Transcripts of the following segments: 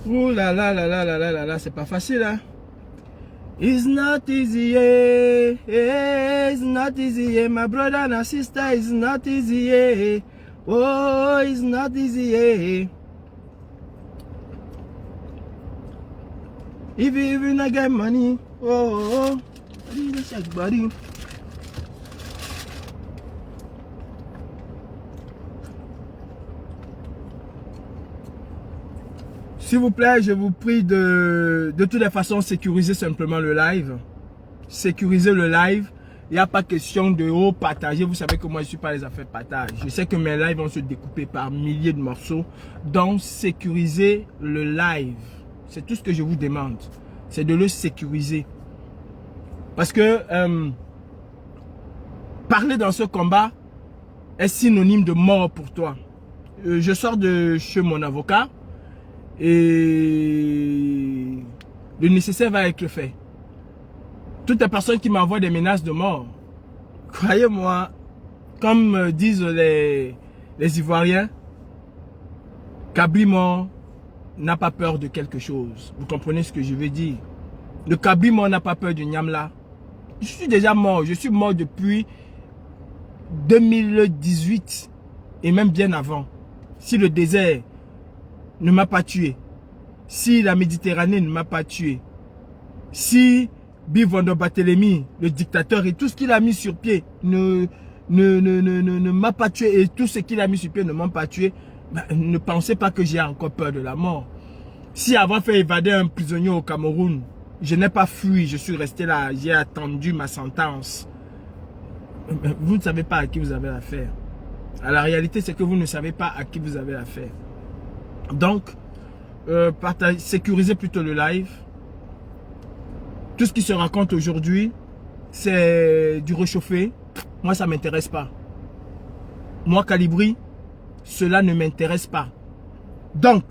Ouh là là là là là là là là, c'est pas facile, hein. It's not easy, yeah. It's not easy, yeah. My brother and sister, it's not easy, yeah. Oh, it's not easy, yeah. If you even not get money, oh, buddy. S'il vous plaît, je vous prie de toutes les façons sécuriser simplement le live. Sécuriser le live. Il n'y a pas question de partager. Vous savez que moi, je ne suis pas les affaires partage. Je sais que mes lives vont se découper par milliers de morceaux. Donc, sécuriser le live. C'est tout ce que je vous demande. C'est de le sécuriser. Parce que parler dans ce combat est synonyme de mort pour toi. Je sors de chez mon avocat. Et le nécessaire va être fait. Toutes les personnes qui m'envoient des menaces de mort, croyez-moi, comme disent les Ivoiriens, Cabri mort n'a pas peur de quelque chose. Vous comprenez ce que je veux dire? Le Cabri mort n'a pas peur du Nyamla. Je suis déjà mort. Je suis mort depuis 2018 et même bien avant. Si le désert ne m'a pas tué, si la Méditerranée ne m'a pas tué, si Bivouando Barthélemy, le dictateur et tout ce qu'il a mis sur pied ne m'a pas tué et tout ce qu'il a mis sur pied ne m'a pas tué, ben, ne pensez pas que j'ai encore peur de la mort. Si avant fait évader un prisonnier au Cameroun, je n'ai pas fui, je suis resté là, j'ai attendu ma sentence. Vous ne savez pas à qui vous avez affaire. La réalité, c'est que vous ne savez pas à qui vous avez affaire. Donc, sécurisez plutôt le live. Tout ce qui se raconte aujourd'hui, c'est du réchauffé. Moi, ça ne m'intéresse pas. Moi, Calibri, cela ne m'intéresse pas. Donc,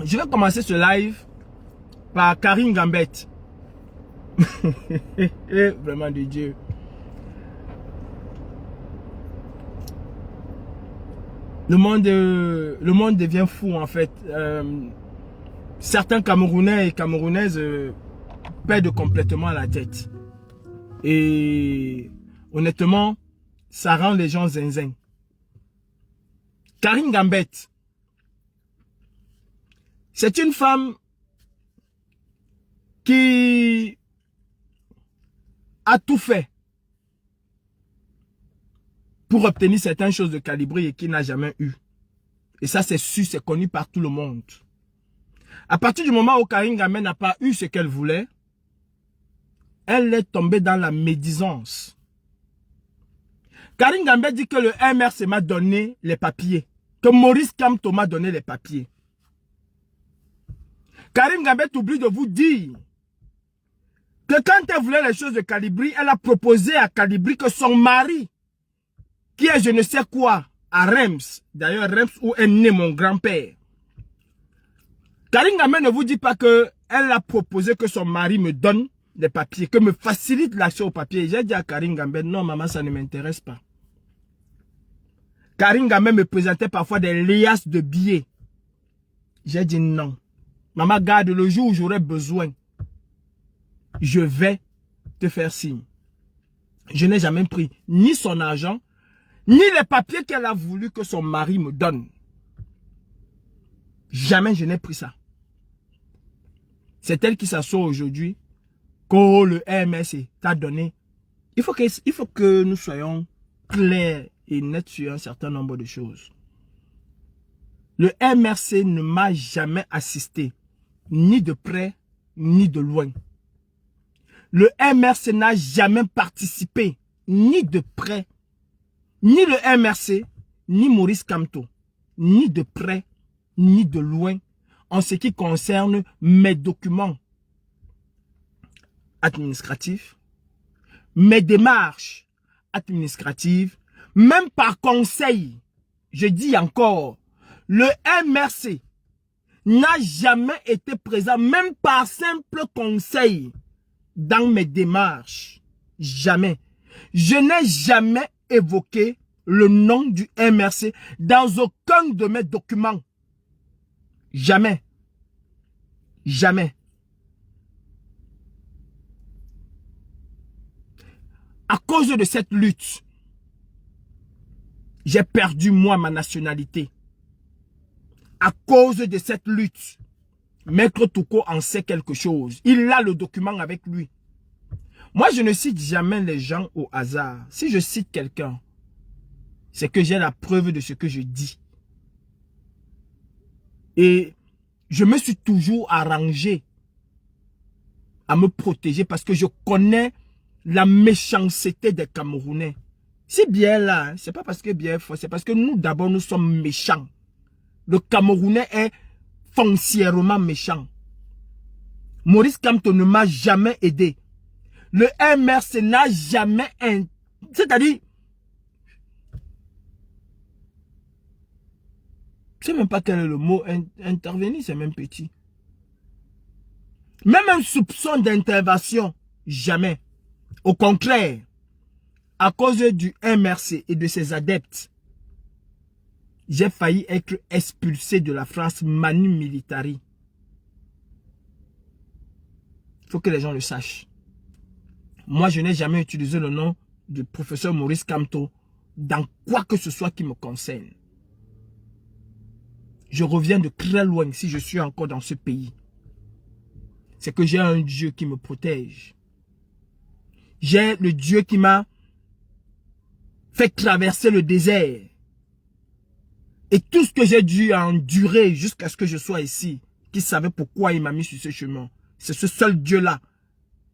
je vais commencer ce live par Karim Gambet. Vraiment de Dieu. Le monde devient fou en fait. Certains Camerounais et Camerounaises perdent complètement la tête. Et honnêtement, ça rend les gens zinzin. Karim Gambet, c'est une femme qui a tout fait pour obtenir certaines choses de Calibri et qui n'a jamais eu. Et ça, c'est sûr, c'est connu par tout le monde. À partir du moment où Karim Gambet n'a pas eu ce qu'elle voulait, elle est tombée dans la médisance. Karim Gambet dit que le MRC m'a donné les papiers. Que Maurice Kamto m'a donné les papiers. Karim Gambet oublie de vous dire que quand elle voulait les choses de Calibri, elle a proposé à Calibri que son mari, qui est je ne sais quoi, à Reims, d'ailleurs Reims où est né mon grand-père. Karim Gambet ne vous dit pas que elle a proposé que son mari me donne des papiers, que me facilite l'accès aux papiers. J'ai dit à Karim Gambet, non maman, ça ne m'intéresse pas. Karim Gambet me présentait parfois des liasses de billets. J'ai dit non. Maman, garde, le jour où j'aurai besoin, je vais te faire signe. Je n'ai jamais pris ni son argent, ni les papiers qu'elle a voulu que son mari me donne. Jamais je n'ai pris ça. C'est elle qui s'assoit aujourd'hui. Que le MRC t'a donné. Il faut que nous soyons clairs et nets sur un certain nombre de choses. Le MRC ne m'a jamais assisté, ni de près, ni de loin. Le MRC n'a jamais participé, ni de près, ni le MRC, ni Maurice Kamto, ni de près, ni de loin, en ce qui concerne mes documents administratifs, mes démarches administratives, même par conseil. Je dis encore, le MRC n'a jamais été présent, même par simple conseil, dans mes démarches. Jamais. Je n'ai jamais évoqué le nom du MRC dans aucun de mes documents. Jamais. Jamais. À cause de cette lutte, j'ai perdu moi ma nationalité. À cause de cette lutte, Maître Touko en sait quelque chose. Il a le document avec lui. Moi, je ne cite jamais les gens au hasard. Si je cite quelqu'un, c'est que j'ai la preuve de ce que je dis. Et je me suis toujours arrangé à me protéger parce que je connais la méchanceté des Camerounais. Si bien là, c'est pas parce que bien fort, c'est parce que nous d'abord nous sommes méchants. Le Camerounais est foncièrement méchant. Maurice Kamto ne m'a jamais aidé. Le MRC n'a jamais... C'est-à-dire... Je ne sais même pas quel est le mot. Intervenir, c'est même petit. Même un soupçon d'intervention, jamais. Au contraire, à cause du MRC et de ses adeptes, j'ai failli être expulsé de la France manu militari. Il faut que les gens le sachent. Moi, je n'ai jamais utilisé le nom du professeur Maurice Kamto dans quoi que ce soit qui me concerne. Je reviens de très loin si je suis encore dans ce pays. C'est que j'ai un Dieu qui me protège. J'ai le Dieu qui m'a fait traverser le désert. Et tout ce que j'ai dû endurer jusqu'à ce que je sois ici, qui savait pourquoi il m'a mis sur ce chemin, c'est ce seul Dieu-là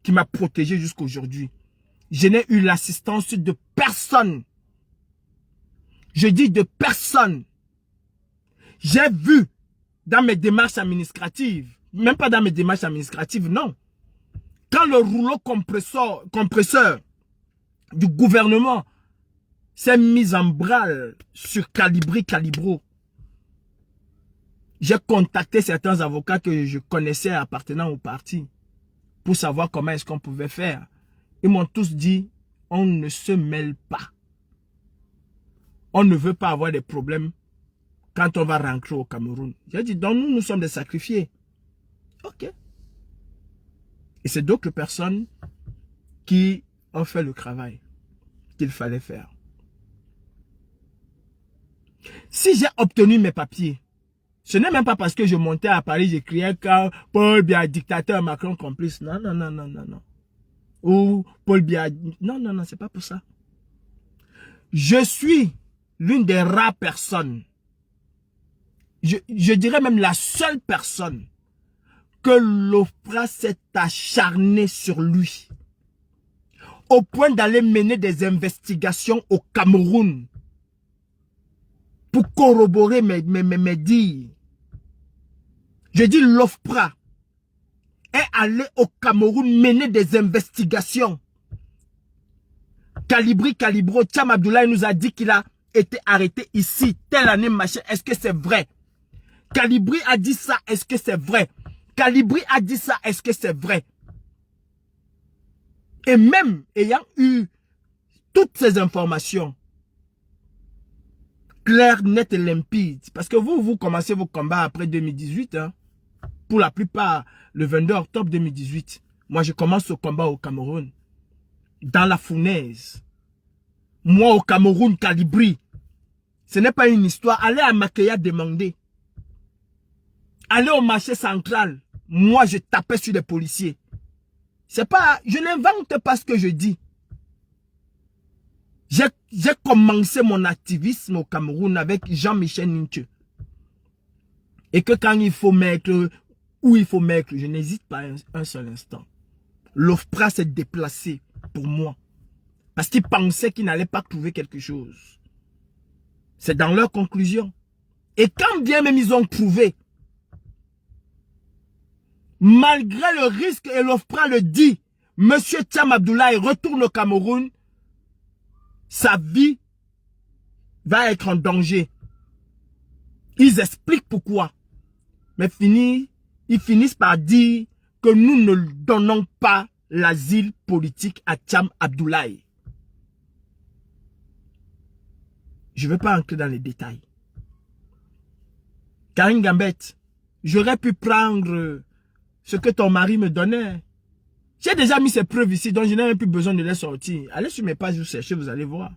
qui m'a protégé jusqu'à aujourd'hui. Je n'ai eu l'assistance de personne. Je dis de personne. J'ai vu dans mes démarches administratives, même pas dans mes démarches administratives, non. Quand le rouleau compresseur du gouvernement s'est mis en branle sur Calibro, j'ai contacté certains avocats que je connaissais appartenant au parti pour savoir comment est-ce qu'on pouvait faire. Ils m'ont tous dit, on ne se mêle pas. On ne veut pas avoir des problèmes quand on va rentrer au Cameroun. J'ai dit, donc nous sommes des sacrifiés. Ok. Et c'est d'autres personnes qui ont fait le travail qu'il fallait faire. Si j'ai obtenu mes papiers, ce n'est même pas parce que je montais à Paris, j'écriais quand Paul Biya, dictateur, Macron complice. Non, non, non, non, non, non. Ou Paul Biya. Non, non, non, c'est pas pour ça. Je suis l'une des rares personnes, je dirais même la seule personne, que l'OFPRA s'est acharné sur lui. Au point d'aller mener des investigations au Cameroun. Pour corroborer mes dires. Je dis l'OFPRA est allé au Cameroun mener des investigations. Calibro, Thiam Abdoulaye nous a dit qu'il a été arrêté ici, telle année, machin. Est-ce que c'est vrai? Calibri a dit ça, est-ce que c'est vrai? Calibri a dit ça, est-ce que c'est vrai? Et même ayant eu toutes ces informations, claires, nettes et limpides, parce que vous commencez vos combats après 2018, hein, pour la plupart, le 22 octobre 2018. Moi, je commence au combat au Cameroun, dans la fournaise. Moi, au Cameroun, Calibri, ce n'est pas une histoire. Allez à Makéya demander. Allez au marché central. Moi, je tapais sur les policiers. C'est pas, je n'invente pas ce que je dis. J'ai commencé mon activisme au Cameroun avec Jean-Michel Ninche. Et que quand il faut mettre, où il faut mettre, je n'hésite pas un seul instant. L'OFPRA s'est déplacé pour moi. Parce qu'ils pensaient qu'ils n'allaient pas trouver quelque chose. C'est dans leur conclusion. Et quand bien même ils ont trouvé, malgré le risque, et l'OFPRA le dit, Monsieur Thiam Abdoulaye retourne au Cameroun, sa vie va être en danger. Ils expliquent pourquoi. Mais ils finissent par dire que nous ne donnons pas l'asile politique à Thiam Abdoulaye. Je ne vais pas entrer dans les détails. Karine Gambette, j'aurais pu prendre ce que ton mari me donnait. J'ai déjà mis ces preuves ici, donc je n'ai même plus besoin de les sortir. Allez sur mes pages, vous cherchez, vous allez voir.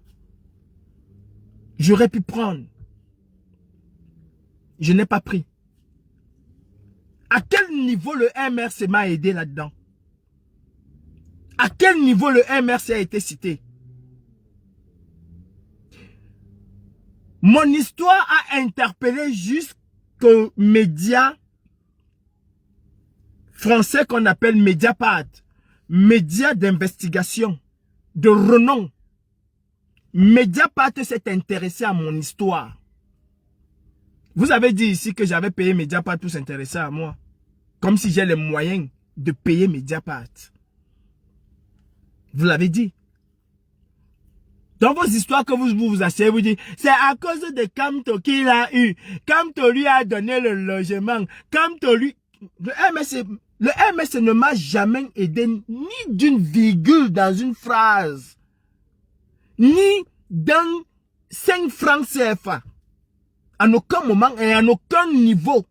J'aurais pu prendre. Je n'ai pas pris. À quel niveau le MRC m'a aidé là-dedans? À quel niveau le MRC a été cité? Mon histoire a interpellé jusqu'aux médias français qu'on appelle Mediapart. Médias d'investigation, de renom. Mediapart s'est intéressé à mon histoire. Vous avez dit ici que j'avais payé Mediapart pour s'intéresser à moi. Comme si j'ai les moyens de payer Mediapart. Vous l'avez dit. Dans vos histoires que vous asseyez, vous dites, c'est à cause de Kamto qu'il a eu. Kamto lui a donné le logement. Kamto lui... Le MS ne m'a jamais aidé ni d'une virgule dans une phrase. Ni dans 5 francs CFA. En aucun moment et en aucun niveau.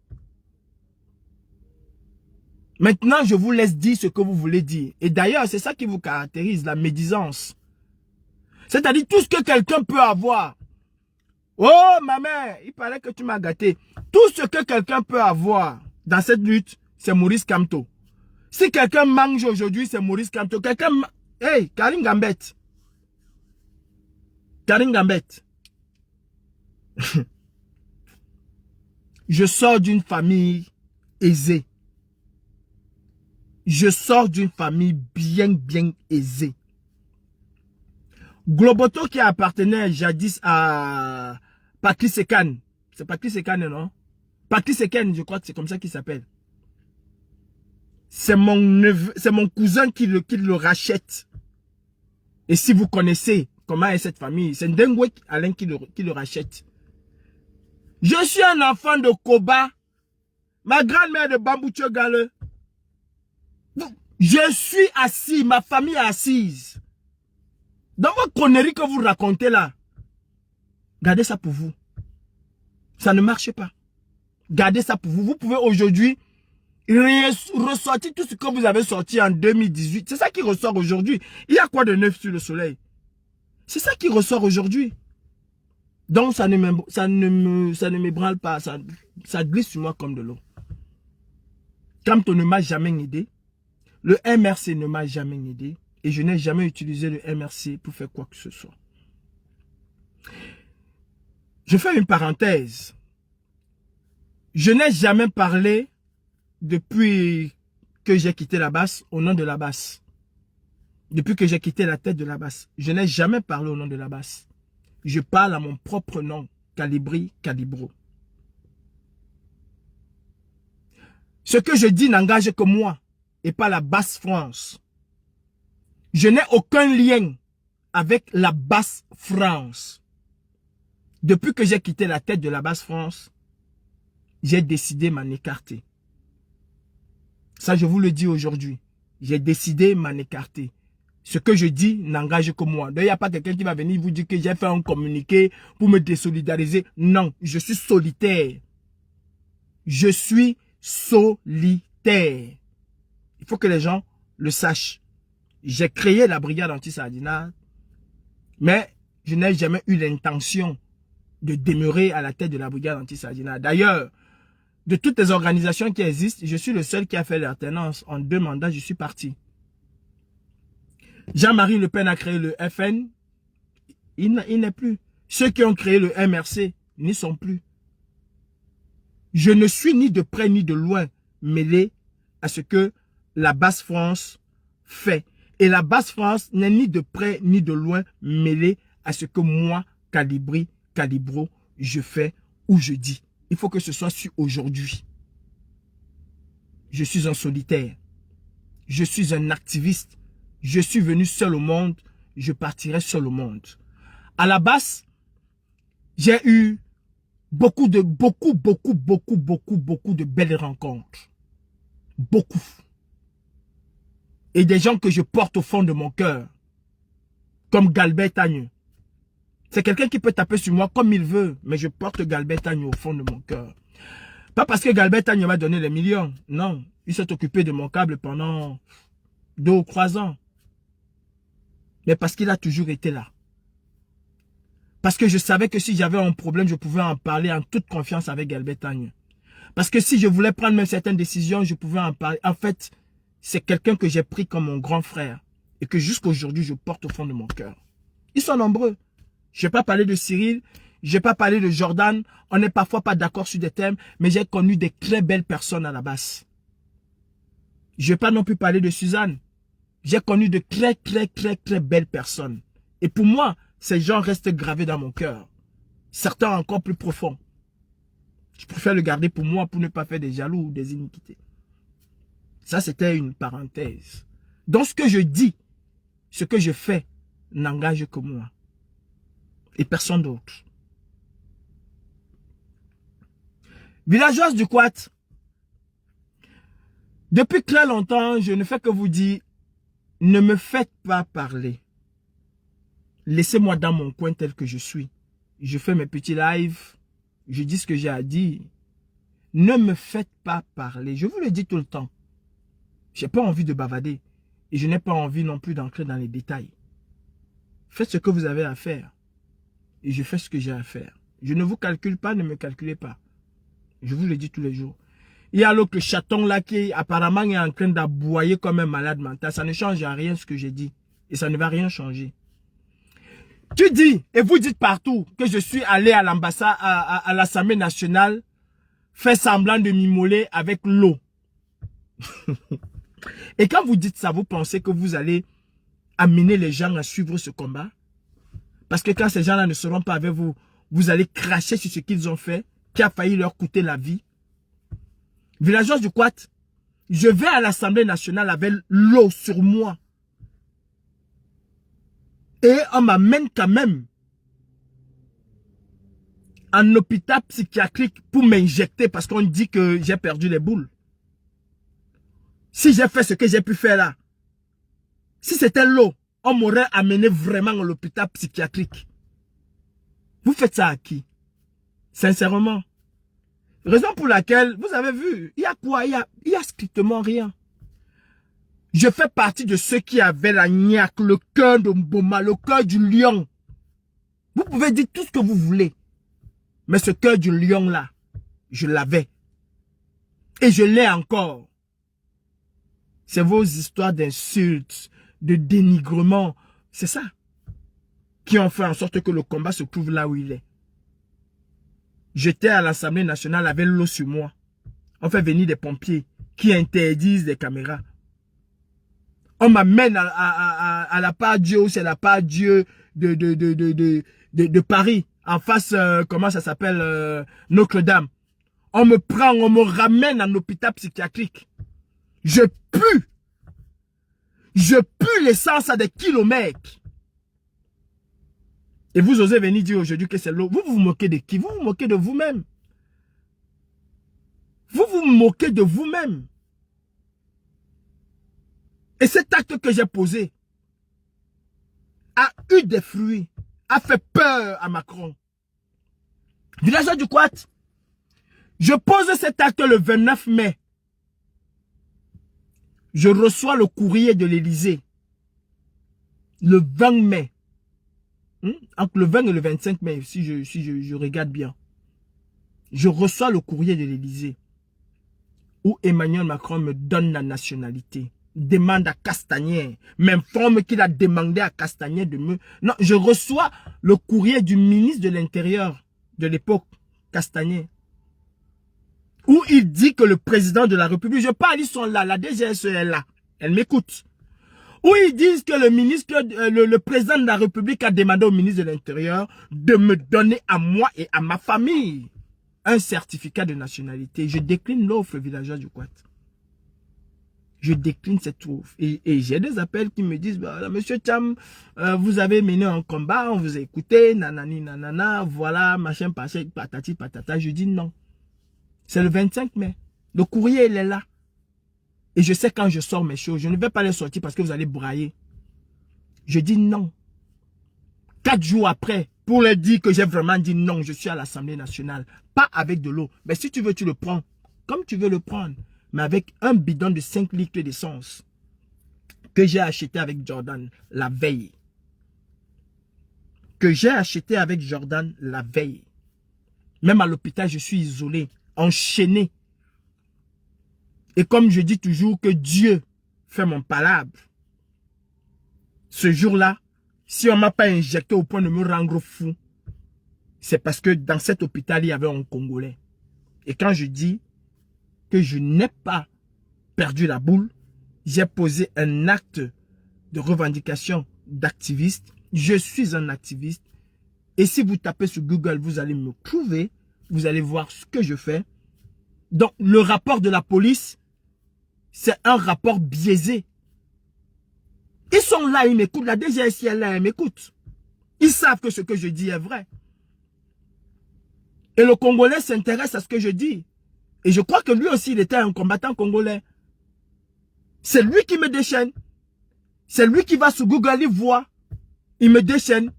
Maintenant, je vous laisse dire ce que vous voulez dire. Et d'ailleurs, c'est ça qui vous caractérise, la médisance. C'est-à-dire tout ce que quelqu'un peut avoir. Oh, ma mère, il paraît que tu m'as gâté. Tout ce que quelqu'un peut avoir dans cette lutte, c'est Maurice Kamto. Si quelqu'un mange aujourd'hui, c'est Maurice Kamto. Quelqu'un... Hey, Karim Gambet. Karim Gambet. Je sors d'une famille aisée. Je sors d'une famille bien aisée. Globoto qui appartenait jadis à Patrice Sekan. C'est Patrice Sekan, non? Patrice Sekan, je crois que c'est comme ça qu'il s'appelle. C'est mon neveu, c'est mon cousin qui le rachète. Et si vous connaissez comment est cette famille, c'est Ndengwe Alain qui le rachète. Je suis un enfant de Koba. Ma grand-mère de Bamboucho Gale. Je suis assis, ma famille est assise. Dans vos conneries que vous racontez là, gardez ça pour vous. Ça ne marche pas. Gardez ça pour vous. Vous pouvez aujourd'hui ressortir tout ce que vous avez sorti en 2018. C'est ça qui ressort aujourd'hui. Il y a quoi de neuf sur le soleil? C'est ça qui ressort aujourd'hui. Donc ça ne m'ébranle pas. Ça glisse sur moi comme de l'eau. Kamto ne m'a jamais aidé. Le MRC ne m'a jamais aidé. Et je n'ai jamais utilisé le MRC pour faire quoi que ce soit. Je fais une parenthèse. Je n'ai jamais parlé depuis que j'ai quitté la basse au nom de la basse. Depuis que j'ai quitté la tête de la basse. Je n'ai jamais parlé au nom de la basse. Je parle à mon propre nom. Calibri Calibro. Ce que je dis n'engage que moi et pas la basse France. Je n'ai aucun lien avec la basse France. Depuis que j'ai quitté la tête de la basse France, j'ai décidé m'en écarter. Ça, je vous le dis aujourd'hui. J'ai décidé m'en écarter. Ce que je dis n'engage que moi. Il n'y a pas quelqu'un qui va venir vous dire que j'ai fait un communiqué pour me désolidariser. Non, je suis solitaire. Je suis solitaire. Il faut que les gens le sachent. J'ai créé la brigade anti-sardinat, mais je n'ai jamais eu l'intention de demeurer à la tête de la brigade anti-sardinat. D'ailleurs, de toutes les organisations qui existent, je suis le seul qui a fait l'alternance. En 2 mandats, je suis parti. Jean-Marie Le Pen a créé le FN. Il n'est plus. Ceux qui ont créé le MRC n'y sont plus. Je ne suis ni de près ni de loin mêlé à ce que la basse France fait. Et la basse France n'est ni de près ni de loin mêlée à ce que moi, Calibri, Calibro, je fais ou je dis. Il faut que ce soit su aujourd'hui. Je suis un solitaire. Je suis un activiste. Je suis venu seul au monde. Je partirai seul au monde. À la basse, j'ai eu beaucoup de belles rencontres. Beaucoup. Et des gens que je porte au fond de mon cœur. Comme Galbert Tagne. C'est quelqu'un qui peut taper sur moi comme il veut. Mais je porte Galbert Tagne au fond de mon cœur. Pas parce que Galbert Tagne m'a donné les millions. Non. Il s'est occupé de mon câble pendant 2 ou 3 ans. Mais parce qu'il a toujours été là. Parce que je savais que si j'avais un problème, je pouvais en parler en toute confiance avec Galbert Tagne. Parce que si je voulais prendre même certaines décisions, je pouvais en parler. En fait, c'est quelqu'un que j'ai pris comme mon grand frère. Et que jusqu'à aujourd'hui, je porte au fond de mon cœur. Ils sont nombreux. Je n'ai pas parlé de Cyril. Je n'ai pas parlé de Jordan. On n'est parfois pas d'accord sur des thèmes. Mais j'ai connu des très belles personnes à la base. Je n'ai pas non plus parlé de Suzanne. J'ai connu de très belles personnes. Et pour moi, ces gens restent gravés dans mon cœur. Certains encore plus profonds. Je préfère le garder pour moi pour ne pas faire des jaloux ou des iniquités. Ça, c'était une parenthèse. Donc, ce que je dis, ce que je fais, n'engage que moi. Et personne d'autre. Villageoise du Quat. Depuis très longtemps, je ne fais que vous dire, ne me faites pas parler. Laissez-moi dans mon coin tel que je suis. Je fais mes petits lives. Je dis ce que j'ai à dire. Ne me faites pas parler. Je vous le dis tout le temps. Je n'ai pas envie de bavader. Et je n'ai pas envie non plus d'entrer dans les détails. Faites ce que vous avez à faire. Et je fais ce que j'ai à faire. Je ne vous calcule pas, ne me calculez pas. Je vous le dis tous les jours. Il y a l'autre chaton là qui apparemment est en train d'aboyer comme un malade mental. Ça ne change à rien ce que j'ai dit. Et ça ne va rien changer. Tu dis, et vous dites partout, que je suis allé à l'ambassade, à l'Assemblée nationale, faire semblant de m'immoler avec l'eau. Et quand vous dites ça, vous pensez que vous allez amener les gens à suivre ce combat? Parce que quand ces gens-là ne seront pas avec vous, vous allez cracher sur ce qu'ils ont fait, qui a failli leur coûter la vie. Villageois du Quat, je vais à l'Assemblée nationale avec l'eau sur moi. Et on m'amène quand même en hôpital psychiatrique pour m'injecter parce qu'on dit que j'ai perdu les boules. Si j'ai fait ce que j'ai pu faire là, si c'était l'eau, on m'aurait amené vraiment à l'hôpital psychiatrique. Vous faites ça à qui? Sincèrement. Raison pour laquelle, vous avez vu, il y a quoi? Il y a strictement rien. Je fais partie de ceux qui avaient la niaque, le cœur de Mboma, le cœur du lion. Vous pouvez dire tout ce que vous voulez. Mais ce cœur du lion là, je l'avais. Et je l'ai encore. C'est vos histoires d'insultes, de dénigrement. C'est ça. Qui ont fait en sorte que le combat se trouve là où il est. J'étais à l'Assemblée nationale avec l'eau sur moi. On fait venir des pompiers qui interdisent les caméras. On m'amène à la part Dieu, c'est la part Dieu de Paris. En face, comment ça s'appelle, Notre-Dame. On me prend, on me ramène en hôpital psychiatrique. Je pue. Je pue l'essence à des kilomètres. Et vous osez venir dire aujourd'hui que c'est l'eau. Vous vous moquez de qui? Vous vous moquez de vous-même. Vous vous moquez de vous-même. Et cet acte que j'ai posé a eu des fruits, a fait peur à Macron. Villageois du Quat, je pose cet acte le 29 mai. Je reçois le courrier de l'Élysée le 20 mai. Entre le 20 et le 25 mai, si je regarde bien. Je reçois le courrier de l'Élysée où Emmanuel Macron me donne la nationalité. Demande à Castaner, m'informe qu'il a demandé à Castaner de me... Non, je reçois le courrier du ministre de l'Intérieur de l'époque, Castaner, où il dit que le président de la République, je parle, ils sont là, la DGSE est là, elle m'écoute, où ils disent que le ministre, le président de la République a demandé au ministre de l'Intérieur de me donner à moi et à ma famille un certificat de nationalité. Je décline l'offre, villageois du Quat. Je décline cette offre. Et j'ai des appels qui me disent, bah, monsieur Cham, vous avez mené un combat, on vous a écouté, nanani, nanana, voilà, machin, patati, patata. Je dis non. C'est le 25 mai. Le courrier, il est là. Et je sais quand je sors mes choses, je ne vais pas les sortir parce que vous allez brailler. Je dis non. 4 jours après, pour leur dire que j'ai vraiment dit non, je suis à l'Assemblée nationale. Pas avec de l'eau. Mais si tu veux, tu le prends. comme tu veux le prendre, mais avec un bidon de 5 litres d'essence que j'ai acheté avec Jordan la veille. Que j'ai acheté avec Jordan la veille. Même à l'hôpital, je suis isolé, enchaîné. Et comme je dis toujours que Dieu fait mon palabre, ce jour-là, si on ne m'a pas injecté au point de me rendre fou, c'est parce que dans cet hôpital, il y avait un Congolais. Et quand je dis que je n'ai pas perdu la boule, j'ai posé un acte de revendication d'activiste. Je suis un activiste. Et si vous tapez sur Google, vous allez me trouver. Vous allez voir ce que je fais. Donc, le rapport de la police, c'est un rapport biaisé. Ils sont là, ils m'écoutent. La DGSI est là, elle m'écoute. Ils savent que ce que je dis est vrai. Et le Congolais s'intéresse à ce que je dis. Et je crois que lui aussi, il était un combattant congolais. C'est lui qui me déchaîne. C'est lui qui va sur Google, il voit. Il me déchaîne.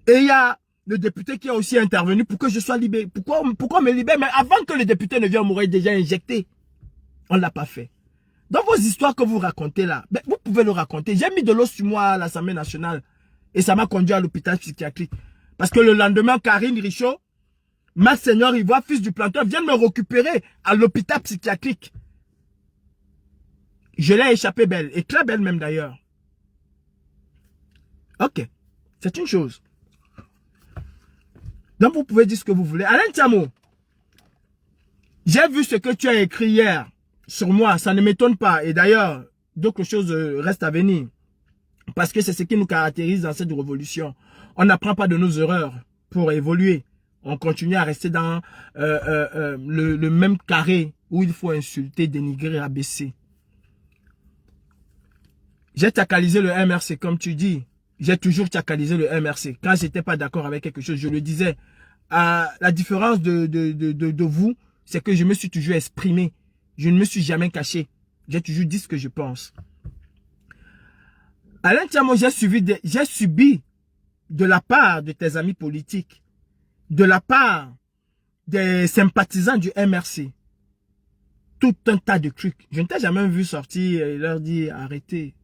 Et il y a le député qui a aussi intervenu pour que je sois libéré. Pourquoi on me libère? Mais avant que le député ne vienne, on m'aurait déjà injecté. On ne l'a pas fait. Dans vos histoires que vous racontez là, ben, vous pouvez le raconter. J'ai mis de l'eau sur moi à l'Assemblée nationale. Et ça m'a conduit à l'hôpital psychiatrique. Parce que le lendemain, Karine Richaud, Max Seigneur Ivoire, fils du planteur, vient me récupérer à l'hôpital psychiatrique. Je l'ai échappé belle. Et très belle même d'ailleurs. Ok. C'est une chose. Donc vous pouvez dire ce que vous voulez. Alain Tiamo, j'ai vu ce que tu as écrit hier sur moi. Ça ne m'étonne pas. Et d'ailleurs, d'autres choses restent à venir. Parce que c'est ce qui nous caractérise dans cette révolution. On n'apprend pas de nos erreurs pour évoluer. On continue à rester dans le même carré où il faut insulter, dénigrer, abaisser. J'ai tacalisé le MRC comme tu dis. J'ai toujours tacalisé le MRC. Quand je n'étais pas d'accord avec quelque chose, je le disais. La différence de vous, c'est que je me suis toujours exprimé. Je ne me suis jamais caché. J'ai toujours dit ce que je pense. Alain Tiamo, j'ai subi de la part de tes amis politiques, de la part des sympathisants du MRC, tout un tas de trucs. Je ne t'ai jamais vu sortir et leur dire arrêtez.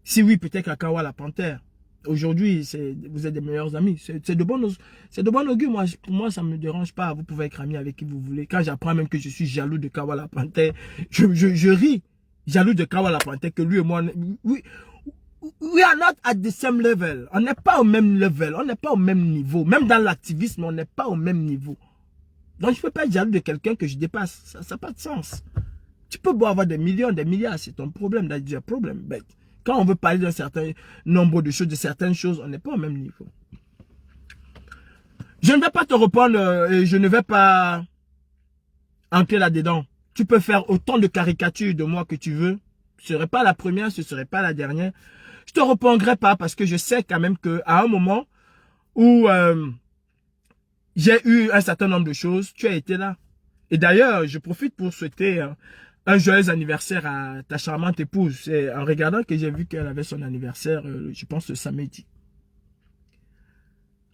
Si oui, peut-être à Kawala Panthère. Aujourd'hui, vous êtes des meilleurs amis. C'est de bon augure. Pour moi, ça ne me dérange pas. Vous pouvez être amis avec qui vous voulez. Quand j'apprends même que je suis jaloux de Kawala Panthère, je ris. Jaloux de Kawala Panthère que lui et moi... We are not at the same level. On n'est pas au même level. On n'est pas au même niveau. Même dans l'activisme, on n'est pas au même niveau. Donc, je ne peux pas être jaloux de quelqu'un que je dépasse. Ça n'a pas de sens. Tu peux beau avoir des millions, des milliards. C'est ton problème. That's your problem. But quand on veut parler d'un certain nombre de choses, de certaines choses, on n'est pas au même niveau. Je ne vais pas te répondre et je ne vais pas entrer là-dedans. Tu peux faire autant de caricatures de moi que tu veux. Ce ne serait pas la première, ce ne serait pas la dernière. Je te répondrai pas parce que je sais quand même qu'à un moment où j'ai eu un certain nombre de choses, tu as été là. Et d'ailleurs, je profite pour souhaiter un joyeux anniversaire à ta charmante épouse. C'est en regardant que j'ai vu qu'elle avait son anniversaire, je pense le samedi.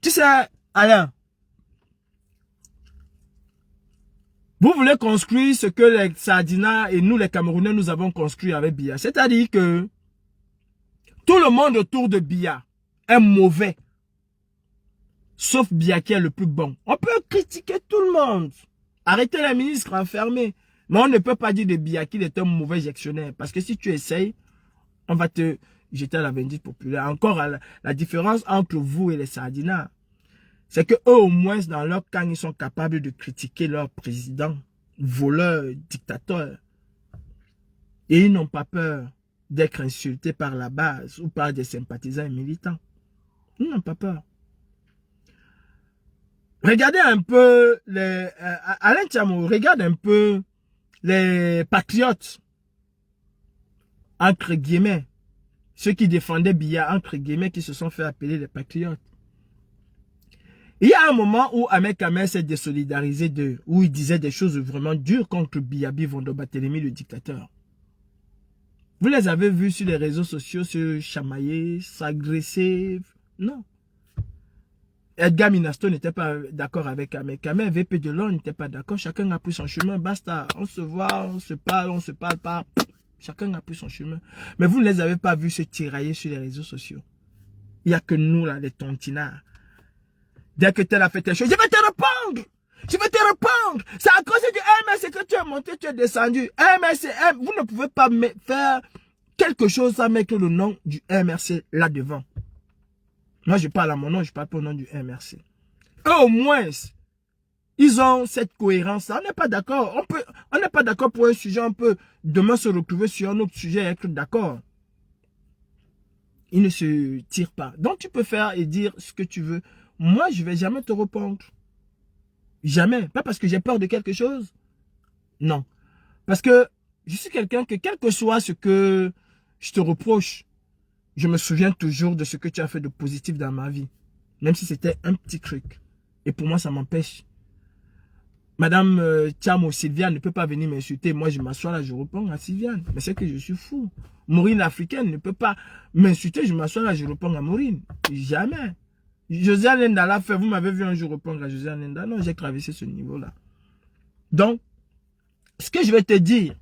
Tu sais, Alain, vous voulez construire ce que les Sardinas et nous les Camerounais nous avons construit avec Biya. C'est-à-dire que tout le monde autour de Biya est mauvais. Sauf Biya qui est le plus bon. On peut critiquer tout le monde. Arrêtez les ministres enfermés. Mais on ne peut pas dire de Biya qu'il est un mauvais gestionnaire. Parce que si tu essayes, on va te jeter à la vindicte populaire. Encore la différence entre vous et les Sardinas, c'est que eux au moins dans leur camp, ils sont capables de critiquer leur président, voleur, dictateur. Et ils n'ont pas peur d'être insultés par la base ou par des sympathisants et militants. Ils n'ont pas peur. Regardez un peu les Alain Tiamo, regarde un peu les patriotes, entre guillemets, ceux qui défendaient Biya, entre guillemets, qui se sont fait appeler les patriotes. Il y a un moment où Ahmed Kamel s'est désolidarisé d'eux, où il disait des choses vraiment dures contre Biya Bivongo Barthélémy, le dictateur. Vous les avez vus sur les réseaux sociaux se chamailler, s'agresser? Non. Edgar Minasto n'était pas d'accord avec Ahmed Kamel, VP Delon n'était pas d'accord. Chacun a pris son chemin, basta. On se voit, on se parle pas. Chacun a pris son chemin. Mais vous ne les avez pas vus se tirailler sur les réseaux sociaux. Il n'y a que nous, là, les tontinards. Dès que tu as fait telle chose, je vais te répondre. Je vais te répondre. C'est à cause du MRC que tu es monté, tu es descendu. MRC, vous ne pouvez pas faire quelque chose sans mettre le nom du MRC là-devant. Moi, je parle à mon nom, je parle pas au nom du MRC. Eux, au moins, ils ont cette cohérence. On n'est pas d'accord. On n'est pas d'accord pour un sujet, on peut demain se retrouver sur un autre sujet et être d'accord. Ils ne se tirent pas. Donc, tu peux faire et dire ce que tu veux. Moi, je ne vais jamais te répondre. Jamais. Pas parce que j'ai peur de quelque chose. Non. Parce que je suis quelqu'un que, quel que soit ce que je te reproche, je me souviens toujours de ce que tu as fait de positif dans ma vie. Même si c'était un petit truc. Et pour moi, ça m'empêche. Madame Tiamo, Sylviane ne peut pas venir m'insulter. Moi, je m'assois là, je réponds à Sylviane. Mais c'est que je suis fou. Maureen l'Africaine ne peut pas m'insulter. Je m'assois là, je réponds à Maureen. Jamais. José Alenda l'a fait. Vous m'avez vu un jour répondre à José Alenda. Non, j'ai traversé ce niveau-là. Donc, ce que je vais te dire,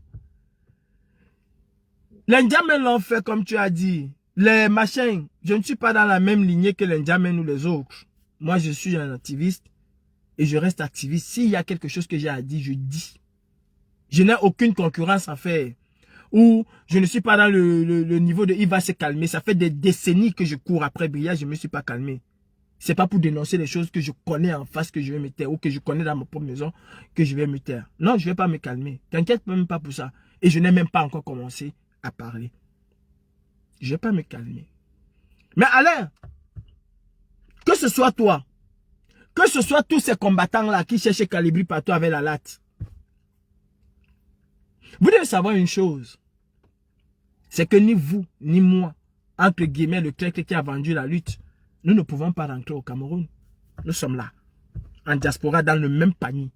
les Ndjamens l'ont fait comme tu as dit. Les machins, je ne suis pas dans la même lignée que les Ndjamens ou les autres. Moi, je suis un activiste et je reste activiste. S'il y a quelque chose que j'ai à dire, je dis. Je n'ai aucune concurrence à faire. Ou je ne suis pas dans le niveau de il va se calmer. Ça fait des décennies que je cours après Bria, je ne me suis pas calmé. C'est pas pour dénoncer les choses que je connais en face que je vais me taire ou que je connais dans ma propre maison que je vais me taire. Non, je ne vais pas me calmer. T'inquiète même pas pour ça. Et je n'ai même pas encore commencé à parler. Je ne vais pas me calmer. Mais Alain, que ce soit toi, que ce soit tous ces combattants-là qui cherchent Calibri partout avec la latte, vous devez savoir une chose. C'est que ni vous, ni moi, entre guillemets, le clerc qui a vendu la lutte, nous ne pouvons pas rentrer au Cameroun. Nous sommes là, en diaspora, dans le même panier.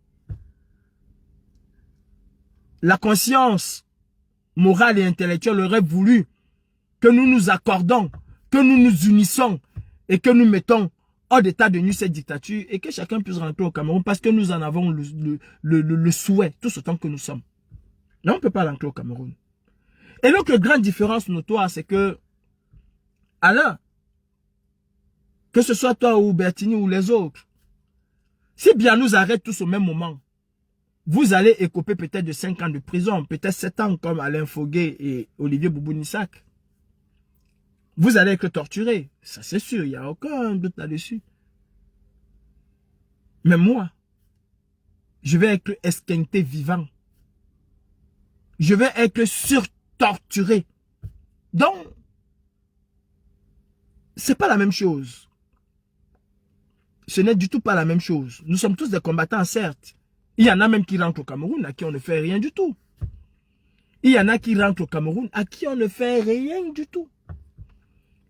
La conscience morale et intellectuelle aurait voulu que nous nous accordons, que nous nous unissons et que nous mettons hors d'état de nuit cette dictature et que chacun puisse rentrer au Cameroun parce que nous en avons le souhait, tous autant que nous sommes. Mais on ne peut pas rentrer au Cameroun. Et l'autre grande différence notoire, c'est que Alain, que ce soit toi ou Bertini ou les autres, si bien nous arrête tous au même moment, vous allez écoper peut-être de 5 ans de prison, peut-être 7 ans comme Alain Foguet et Olivier Boubou-Nissak. Vous allez être torturé, ça c'est sûr, il n'y a aucun doute là-dessus. Mais moi, je vais être esquinté vivant. Je vais être surtorturé. Donc, c'est pas la même chose. Ce n'est du tout pas la même chose. Nous sommes tous des combattants, certes. Il y en a même qui rentrent au Cameroun à qui on ne fait rien du tout. Il y en a qui rentrent au Cameroun à qui on ne fait rien du tout.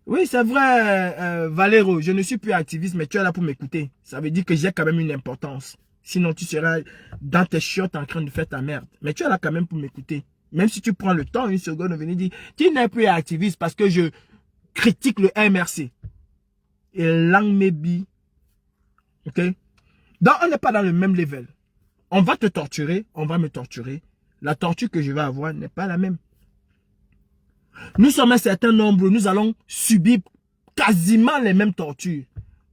Oui, c'est vrai, Valéro, je ne suis plus activiste, mais tu es là pour m'écouter. Ça veut dire que j'ai quand même une importance. Sinon, tu seras dans tes chiottes en train de faire ta merde. Mais tu es là quand même pour m'écouter. Même si tu prends le temps, une seconde, de venir dire, tu n'es plus activiste parce que je critique le MRC. Et l'angmebi. Ok? Donc, on n'est pas dans le même level. On va te torturer, on va me torturer. La torture que je vais avoir n'est pas la même. Nous sommes un certain nombre, nous allons subir quasiment les mêmes tortures.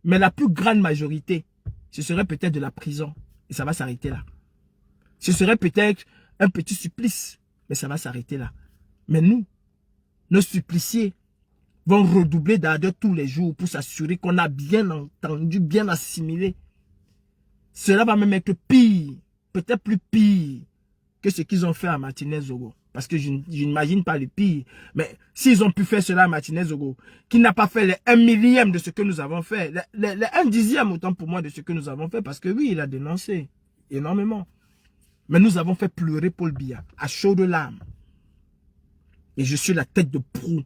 Mais la plus grande majorité, ce serait peut-être de la prison. Et ça va s'arrêter là. Ce serait peut-être un petit supplice. Mais ça va s'arrêter là. Mais nous, nos suppliciés vont redoubler d'ardeur tous les jours pour s'assurer qu'on a bien entendu, bien assimilé. Cela va même être pire, peut-être plus pire que ce qu'ils ont fait à Martinez-Zogo. Parce que je n'imagine pas le pire. Mais s'ils ont pu faire cela à Martinez-Zogo, qui n'a pas fait les 1 millième de ce que nous avons fait, les 1 dixième autant pour moi de ce que nous avons fait, parce que oui, il a dénoncé énormément. Mais nous avons fait pleurer Paul Biya à chaudes larmes. Et je suis la tête de proue.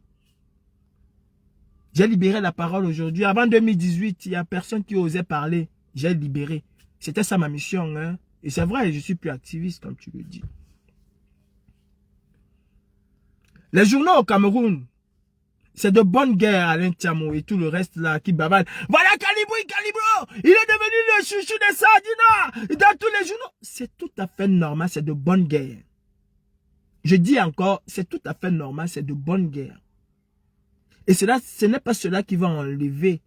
J'ai libéré la parole aujourd'hui. Avant 2018, il n'y a personne qui osait parler. J'ai libéré. C'était ça ma mission. Hein? Et c'est vrai, je ne suis plus activiste, comme tu le dis. Les journaux au Cameroun, C'est de bonne guerre, Alain Tiamo et tout le reste là qui bavale. Voilà Calibro, il est devenu le chouchou des Sardina dans tous les journaux. C'est tout à fait normal, c'est de bonne guerre. Je dis encore, c'est tout à fait normal, c'est de bonne guerre. Et cela, ce n'est pas cela qui va enlever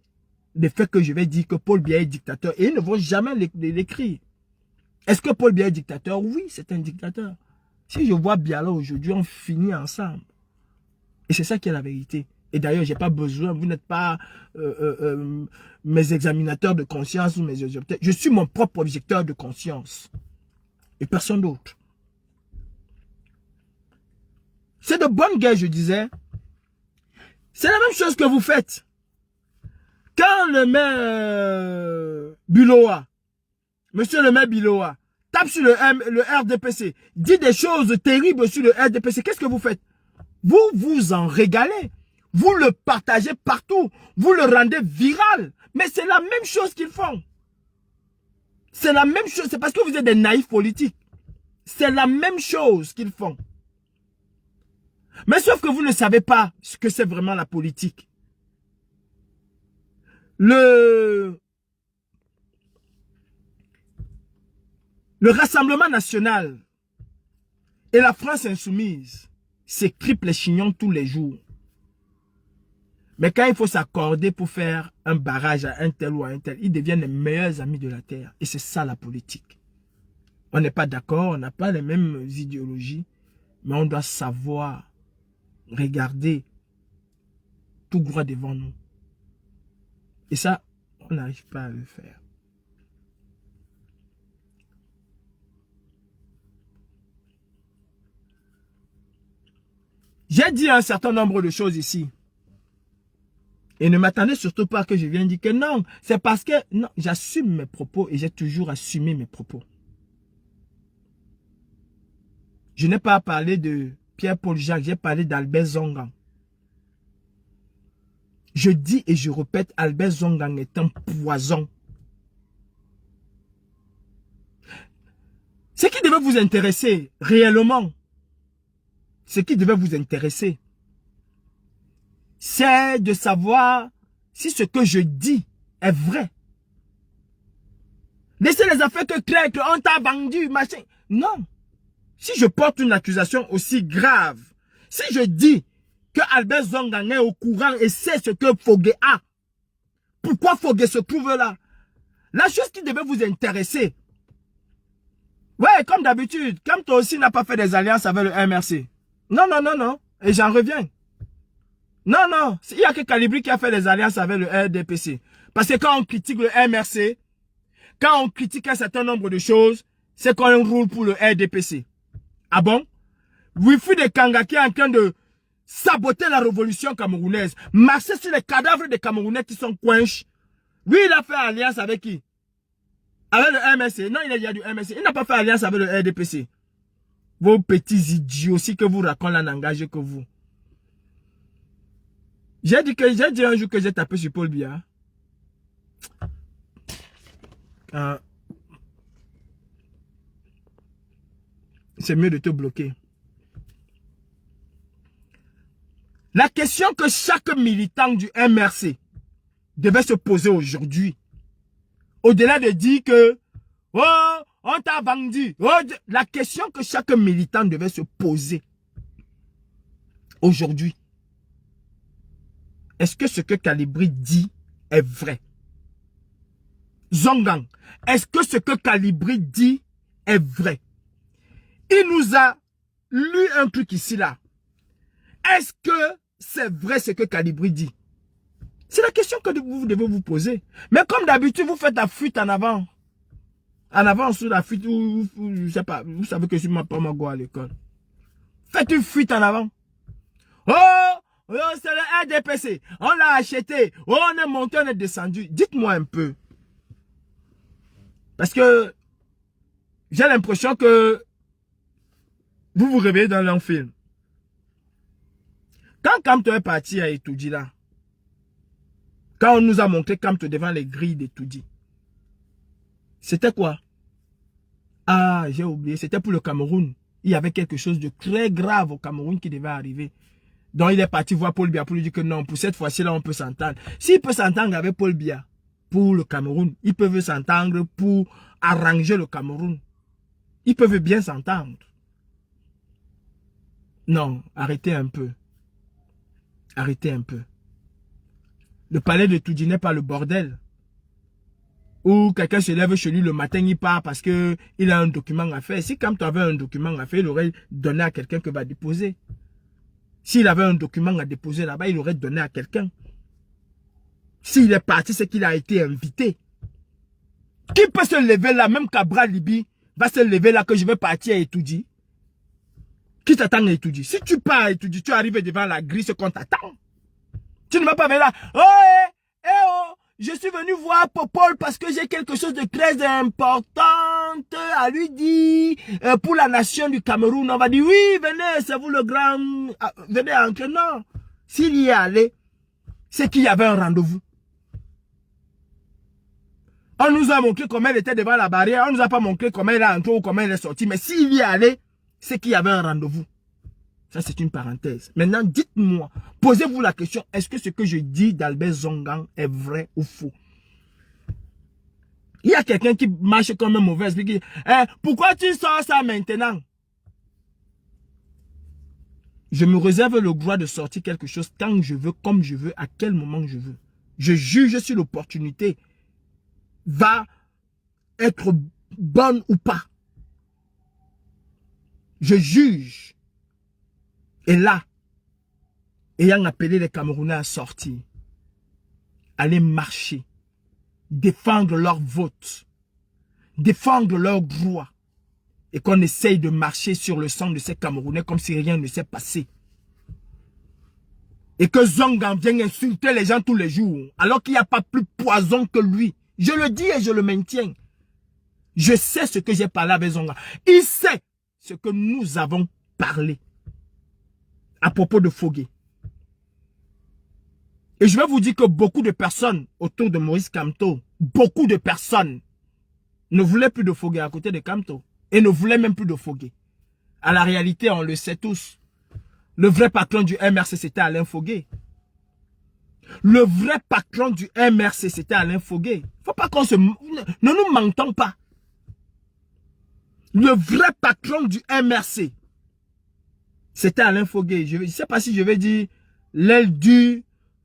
le fait que je vais dire que Paul Biya est dictateur. Et ils ne vont jamais l'écrire. Est-ce que Paul Biya est dictateur? Oui, c'est un dictateur. Si je vois Biala aujourd'hui, on finit ensemble. Et c'est ça qui est la vérité. Et d'ailleurs, je n'ai pas besoin, vous n'êtes pas mes examinateurs de conscience ou mes objecteurs. Je suis mon propre objecteur de conscience. Et personne d'autre. C'est de bonne guerre, je disais. C'est la même chose que vous faites. Quand le maire Biloa, monsieur le maire Biloa, tape sur le RDPC, dit des choses terribles sur le RDPC, qu'est-ce que vous faites? Vous vous en régalez. Vous le partagez partout. Vous le rendez viral. Mais c'est la même chose qu'ils font. C'est la même chose. C'est parce que vous êtes des naïfs politiques. C'est la même chose qu'ils font. Mais sauf que vous ne savez pas ce que c'est vraiment la politique. Le Rassemblement national et la France insoumise s'écripent les chignons tous les jours. Mais quand il faut s'accorder pour faire un barrage à un tel ou à un tel, ils deviennent les meilleurs amis de la terre. Et c'est ça la politique. On n'est pas d'accord, on n'a pas les mêmes idéologies, mais on doit savoir regarder tout droit devant nous. Et ça, on n'arrive pas à le faire. J'ai dit un certain nombre de choses ici. Et ne m'attendez surtout pas que je vienne dire que non. C'est parce que, non, j'assume mes propos et j'ai toujours assumé mes propos. Je n'ai pas parlé de Pierre-Paul Jacques, j'ai parlé d'Albert Zongang. Je dis et je répète, Albert Zongang est un poison. Ce qui devait vous intéresser réellement, ce qui devait vous intéresser, c'est de savoir si ce que je dis est vrai. Laissez les affaires que créer, on t'a vendu, machin. Non. Si je porte une accusation aussi grave, si je dis que Albert Zongang est au courant et sait ce que Fogué a, pourquoi Fogué se trouve là? La chose qui devait vous intéresser, ouais, comme d'habitude, comme toi aussi n'as pas fait des alliances avec le MRC. Non, non, non, non. Et j'en reviens. Non, non. Il n'y a que Calibri qui a fait des alliances avec le RDPC. Parce que quand on critique le MRC, quand on critique un certain nombre de choses, c'est qu'on roule pour le RDPC. Ah bon? Wifi de Kanga qui est en train de saboter la révolution camerounaise, marcher sur les cadavres des Camerounais qui sont coinches. Oui, il a fait alliance avec qui? Avec le MRC. Non, il y a du MRC. Il n'a pas fait alliance avec le RDPC. Vos petits idiots aussi que vous racontez n'engagent que vous. J'ai dit un jour que j'ai tapé sur Paul Biya. C'est mieux de te bloquer. La question que chaque militant du MRC devait se poser aujourd'hui, au-delà de dire que oh, on t'a vendu, oh, la question que chaque militant devait se poser aujourd'hui, est-ce que ce que Calibri dit est vrai? Zongang, est-ce que ce que Calibri dit est vrai? Il nous a lu un truc ici là. Est-ce que c'est vrai ce que Calibri dit? C'est la question que vous devez vous poser. Mais comme d'habitude, vous faites la fuite en avant. En avant sur la fuite, ou je sais pas, vous savez que je ne suis pas go à l'école. Faites une fuite en avant. Oh, c'est le RDPC. On l'a acheté. Oh, on est monté, on est descendu. Dites-moi un peu. Parce que j'ai l'impression que vous vous réveillez dans l'un film. Quand Kamto est parti à Etoudi là, quand on nous a montré Kamto devant les grilles d'Etoudi, c'était quoi? Ah, j'ai oublié, c'était pour le Cameroun. Il y avait quelque chose de très grave au Cameroun qui devait arriver. Donc il est parti voir Paul Biya pour lui dire que non, pour cette fois-ci là on peut s'entendre. S'il peut s'entendre avec Paul Biya pour le Cameroun, ils peuvent s'entendre pour arranger le Cameroun. Ils peuvent bien s'entendre. Non, arrêtez un peu. Arrêtez un peu. Le palais de Toudji n'est pas le bordel. Ou quelqu'un se lève chez lui le matin, il part parce que il a un document à faire. Si quand tu avais un document à faire, il aurait donné à quelqu'un qui va déposer. S'il avait un document à déposer là-bas, il aurait donné à quelqu'un. S'il est parti, c'est qu'il a été invité. Qui peut se lever là, même Cabral Libi va se lever là que je vais partir à Etoudi? Qui t'attend à Etoudi? Si tu pars à Etoudi, tu arrives devant la grille, c'est qu'on t'attend. Tu ne m'as pas venu là. Oh, oh, je suis venu voir Popol parce que j'ai quelque chose de très important à lui dire pour la nation du Cameroun. On va dire, oui, venez, c'est vous le grand, venez entrer. Non, s'il y est allé, c'est qu'il y avait un rendez-vous. On nous a montré comment elle était devant la barrière, on ne nous a pas montré comment elle est entrée ou comment elle est sortie. Mais s'il y est allé, c'est qu'il y avait un rendez-vous. Ça, c'est une parenthèse. Maintenant, dites-moi, posez-vous la question, est-ce que ce que je dis d'Albert Zongang est vrai ou faux? Il y a quelqu'un qui marche comme un mauvais esprit qui dit, pourquoi tu sors ça maintenant? Je me réserve le droit de sortir quelque chose quand je veux, comme je veux, à quel moment je veux. Je juge si l'opportunité va être bonne ou pas. Je juge. Et là, ayant appelé les Camerounais à sortir, aller marcher, défendre leur vote, défendre leurs droits, et qu'on essaye de marcher sur le sang de ces Camerounais comme si rien ne s'est passé. Et que Zongang vienne insulter les gens tous les jours, alors qu'il n'y a pas plus poison que lui. Je le dis et je le maintiens. Je sais ce que j'ai parlé avec Zongang. Il sait ce que nous avons parlé à propos de Fogué. Et je vais vous dire que beaucoup de personnes autour de Maurice Kamto, beaucoup de personnes ne voulaient plus de Fogué à côté de Kamto. Et ne voulaient même plus de Fogué. À la réalité, on le sait tous. Le vrai patron du MRC, c'était Alain Fogué. Le vrai patron du MRC, c'était Alain Fogué. Faut pas qu'on se... Ne nous mentons pas. Le vrai patron du MRC, c'était Alain Fogué. Je ne sais pas si je vais dire l'aile dure,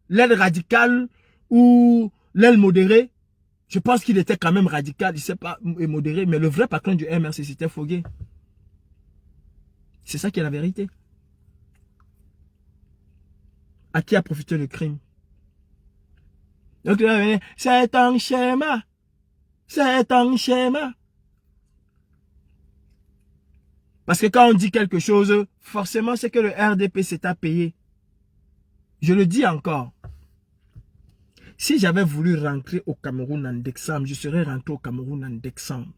l'aile radicale ou l'aile modérée. Je pense qu'il était quand même radical, il ne sait pas, et modéré. Mais le vrai patron du MRC, c'était Fogué. C'est ça qui est la vérité. À qui a profité le crime? Donc, c'est un schéma. C'est un schéma. Parce que quand on dit quelque chose, forcément, c'est que le RDP s'est à payer. Je le dis encore. Si j'avais voulu rentrer au Cameroun en décembre, je serais rentré au Cameroun en décembre,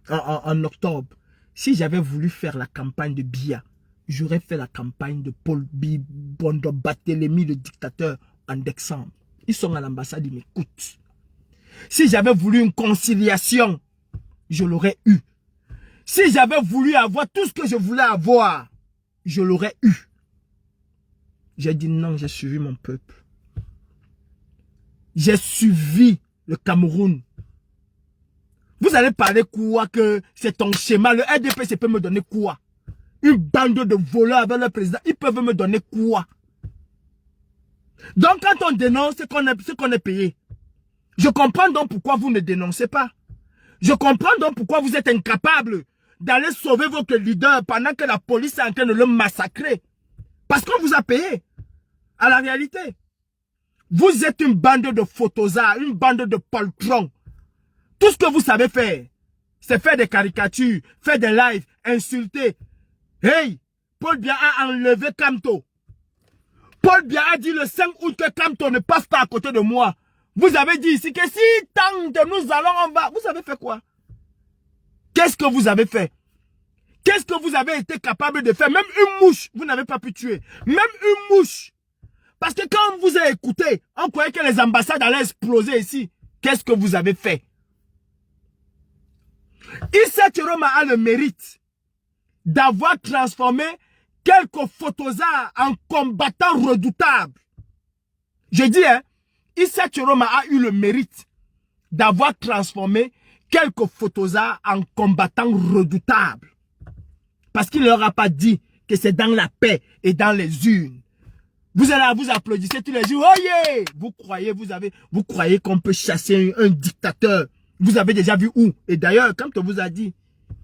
en octobre. Si j'avais voulu faire la campagne de Biya, j'aurais fait la campagne de Paul Biya Barthélémy, le dictateur, en décembre. Ils sont à l'ambassade, ils m'écoutent. Si j'avais voulu une conciliation, je l'aurais eu. Si j'avais voulu avoir tout ce que je voulais avoir, je l'aurais eu. J'ai dit non, j'ai suivi mon peuple. J'ai suivi le Cameroun. Vous allez parler quoi que c'est ton schéma. Le RDP, peut me donner quoi? Une bande de voleurs avec le président. Ils peuvent me donner quoi? Donc quand on dénonce, c'est qu'on est payé. Je comprends donc pourquoi vous ne dénoncez pas. Je comprends donc pourquoi vous êtes incapable d'aller sauver votre leader pendant que la police est en train de le massacrer. Parce qu'on vous a payé. À la réalité. Vous êtes une bande de photosards, une bande de poltrons. Tout ce que vous savez faire, c'est faire des caricatures, faire des lives, insulter. Hey, Paul Biya a enlevé Kamto. Paul Biya a dit le 5 août que Kamto ne passe pas à côté de moi. Vous avez dit ici que si tente, nous allons, on va. Vous avez fait quoi? Qu'est-ce que vous avez fait? Qu'est-ce que vous avez été capable de faire? Même une mouche, vous n'avez pas pu tuer. Même une mouche. Parce que quand on vous a écouté, on croyait que les ambassades allaient exploser ici. Qu'est-ce que vous avez fait? Issa Chiroma a le mérite d'avoir transformé quelques photosards en combattant redoutable. Je dis, hein, Issa Tchoroma a eu le mérite d'avoir transformé quelques photosards en combattants redoutables. Parce qu'il ne leur a pas dit que c'est dans la paix et dans les urnes. Vous allez là, vous applaudissez tous les jours. Oh yeah! Vous croyez qu'on peut chasser un dictateur. Vous avez déjà vu où? Et d'ailleurs, quand on vous a dit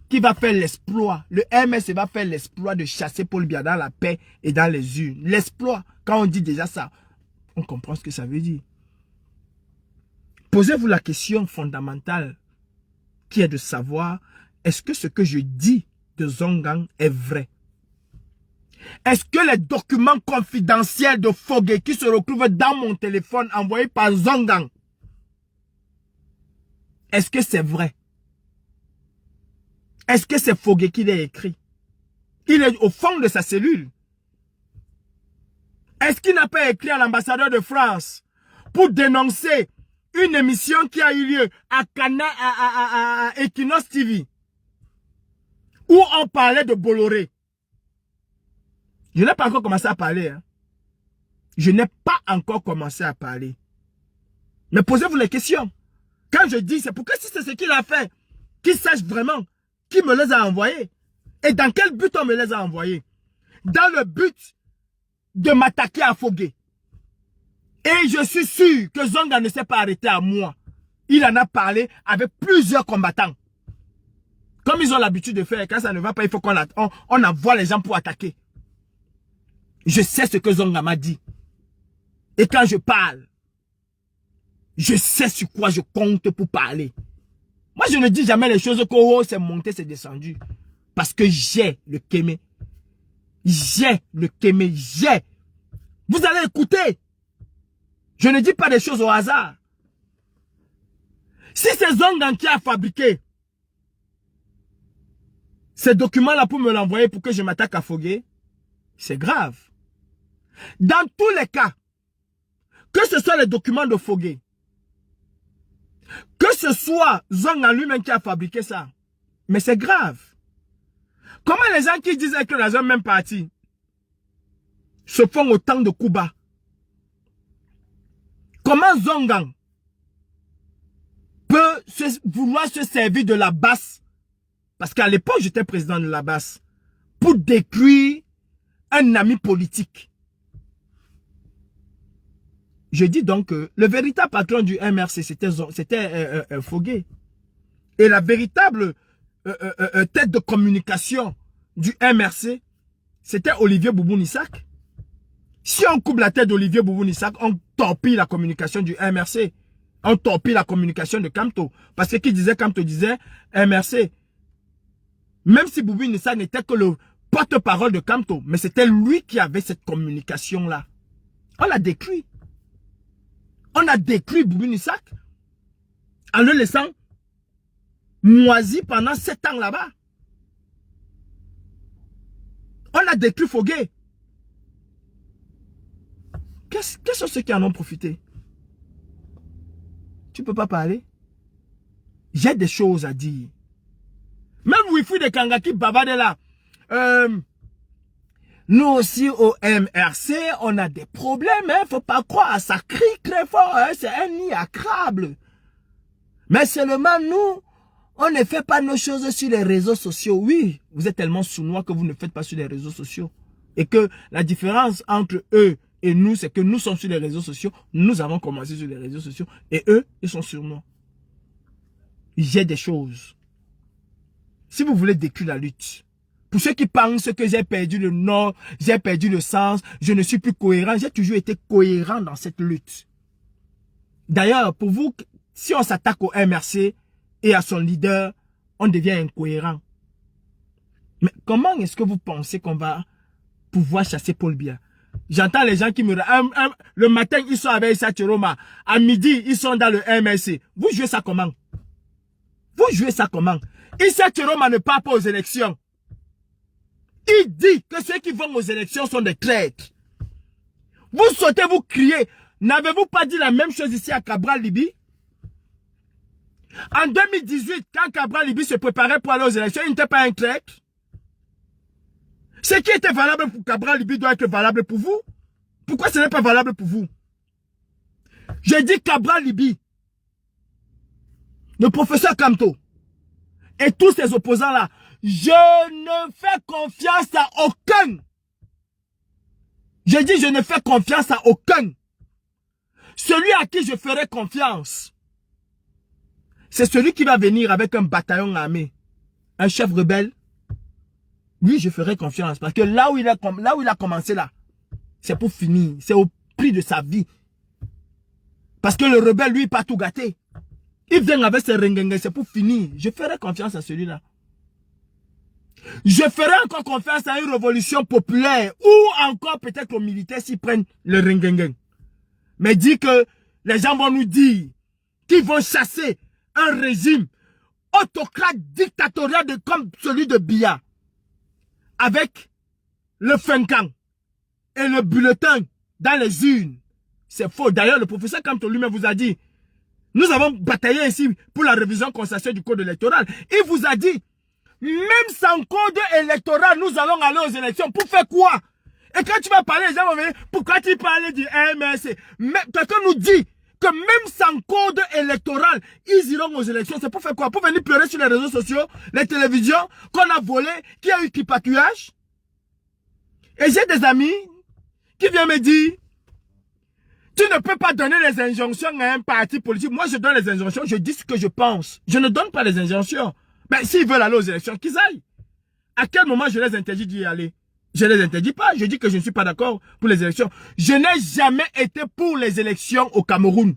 qui va faire l'exploit, le MS va faire l'exploit de chasser Paul Biya dans la paix et dans les urnes. L'exploit, quand on dit déjà ça, on comprend ce que ça veut dire. Posez-vous la question fondamentale qui est de savoir, est-ce que ce que je dis de Zongang est vrai? Est-ce que les documents confidentiels de Fogué qui se retrouvent dans mon téléphone envoyés par Zongang, est-ce que c'est vrai? Est-ce que c'est Fogué qui l'a écrit? Il est au fond de sa cellule. Est-ce qu'il n'a pas écrit à l'ambassadeur de France pour dénoncer une émission qui a eu lieu à Canal, à Equinox TV, où on parlait de Bolloré? Je n'ai pas encore commencé à parler. Hein. Je n'ai pas encore commencé à parler. Mais posez-vous les questions. Quand je dis, c'est pourquoi si c'est ce qu'il a fait, qu'il sache vraiment qui me les a envoyés. Et dans quel but on me les a envoyés? Dans le but de m'attaquer à Fogué. Et je suis sûr que Zonga ne s'est pas arrêté à moi. Il en a parlé avec plusieurs combattants. Comme ils ont l'habitude de faire, quand ça ne va pas, il faut qu'on envoie les gens pour attaquer. Je sais ce que Zonga m'a dit. Et quand je parle, je sais sur quoi je compte pour parler. Moi, je ne dis jamais les choses que oh, c'est monté, c'est descendu. Parce que j'ai le kémé. J'ai le kémé, j'ai. Vous allez écouter. Je ne dis pas des choses au hasard. Si c'est Zongan qui a fabriqué ces documents-là pour me l'envoyer pour que je m'attaque à Fogué, c'est grave. Dans tous les cas, que ce soit les documents de Fogué, que ce soit Zongan lui-même qui a fabriqué ça, mais c'est grave. Comment les gens qui disaient que dans un même parti se font autant de coups bas? Comment Zongan peut vouloir se servir de la basse, parce qu'à l'époque j'étais président de la basse, pour détruire un ami politique? Je dis donc que le véritable patron du MRC, c'était Fogué. Et la véritable tête de communication du MRC, c'était Olivier Boubou-Nissak. Si on coupe la tête d'Olivier Boubou-Nissak, on torpille la communication du MRC. On torpille la communication de Kamto. Parce que qui disait, Kamto disait, MRC. Même si Boubou-Nissak n'était que le porte-parole de Kamto, mais c'était lui qui avait cette communication-là. On l'a détruit. On a détruit Boubou-Nissak en le laissant moisi pendant 7 ans là-bas. On a détruit Fogué. Quels sont ceux qui en ont profité? Tu peux pas parler? J'ai des choses à dire. Même Wifi de Kangaki bavarde là. Nous aussi au MRC, on a des problèmes. Hein, faut pas croire, ça crie très fort. Hein, c'est un nid à crabe. Mais seulement nous, on ne fait pas nos choses sur les réseaux sociaux. Oui, vous êtes tellement sournois que vous ne faites pas sur les réseaux sociaux. Et que la différence entre eux et nous, c'est que nous sommes sur les réseaux sociaux. Nous avons commencé sur les réseaux sociaux. Et eux, ils sont sournois. J'ai des choses. Si vous voulez décrire la lutte, pour ceux qui pensent que j'ai perdu le nord, j'ai perdu le sens, je ne suis plus cohérent, j'ai toujours été cohérent dans cette lutte. D'ailleurs, pour vous, si on s'attaque au MRC et à son leader, on devient incohérent. Mais comment est-ce que vous pensez qu'on va pouvoir chasser Paul Biya? J'entends les gens qui me disent, le matin, ils sont avec Issa Tchoroma. À midi, ils sont dans le MRC. Vous jouez ça comment? Vous jouez ça comment? Issa Tchoroma ne part pas aux élections. Il dit que ceux qui vont aux élections sont des traîtres. Vous sautez, vous criez. N'avez-vous pas dit la même chose ici à Cabral Libye? En 2018, quand Cabral Libye se préparait pour aller aux élections, il n'était pas un traître. Ce qui était valable pour Cabral Libye doit être valable pour vous. Pourquoi ce n'est pas valable pour vous? J'ai dit Cabral Libye, le professeur Kamto et tous ces opposants-là, je ne fais confiance à aucun. J'ai dit je ne fais confiance à aucun. Celui à qui je ferai confiance, c'est celui qui va venir avec un bataillon armé, un chef rebelle. Lui, je ferai confiance parce que là où il a commencé là, c'est pour finir. C'est au prix de sa vie. Parce que le rebelle, lui, pas tout gâté. Il vient avec ses rengengues, c'est pour finir. Je ferai confiance à celui-là. Je ferai encore confiance à une révolution populaire ou encore peut-être aux militaires s'ils prennent le rengengue. Mais dit que les gens vont nous dire qu'ils vont chasser un régime autocrate dictatorial comme celui de Biya avec le Funkan et le bulletin dans les urnes. C'est faux. D'ailleurs, le professeur Kamto lui-même vous a dit, nous avons bataillé ici pour la révision consensuelle du code électoral. Il vous a dit, même sans code électoral, nous allons aller aux élections. Pour faire quoi? Et quand tu vas parler, les gens vont venir, pourquoi tu parles du MSC? Quelqu'un nous dit que même sans code électoral, ils iront aux élections. C'est pour faire quoi? Pour venir pleurer sur les réseaux sociaux, les télévisions, qu'on a volé, qu'il y a eu tripatouillage. Et j'ai des amis qui viennent me dire, tu ne peux pas donner les injonctions à un parti politique. Moi, je donne les injonctions, je dis ce que je pense. Je ne donne pas les injonctions. Mais s'ils veulent aller aux élections, qu'ils aillent. À quel moment je les interdis d'y aller? Je ne les interdis pas. Je dis que je ne suis pas d'accord pour les élections. Je n'ai jamais été pour les élections au Cameroun.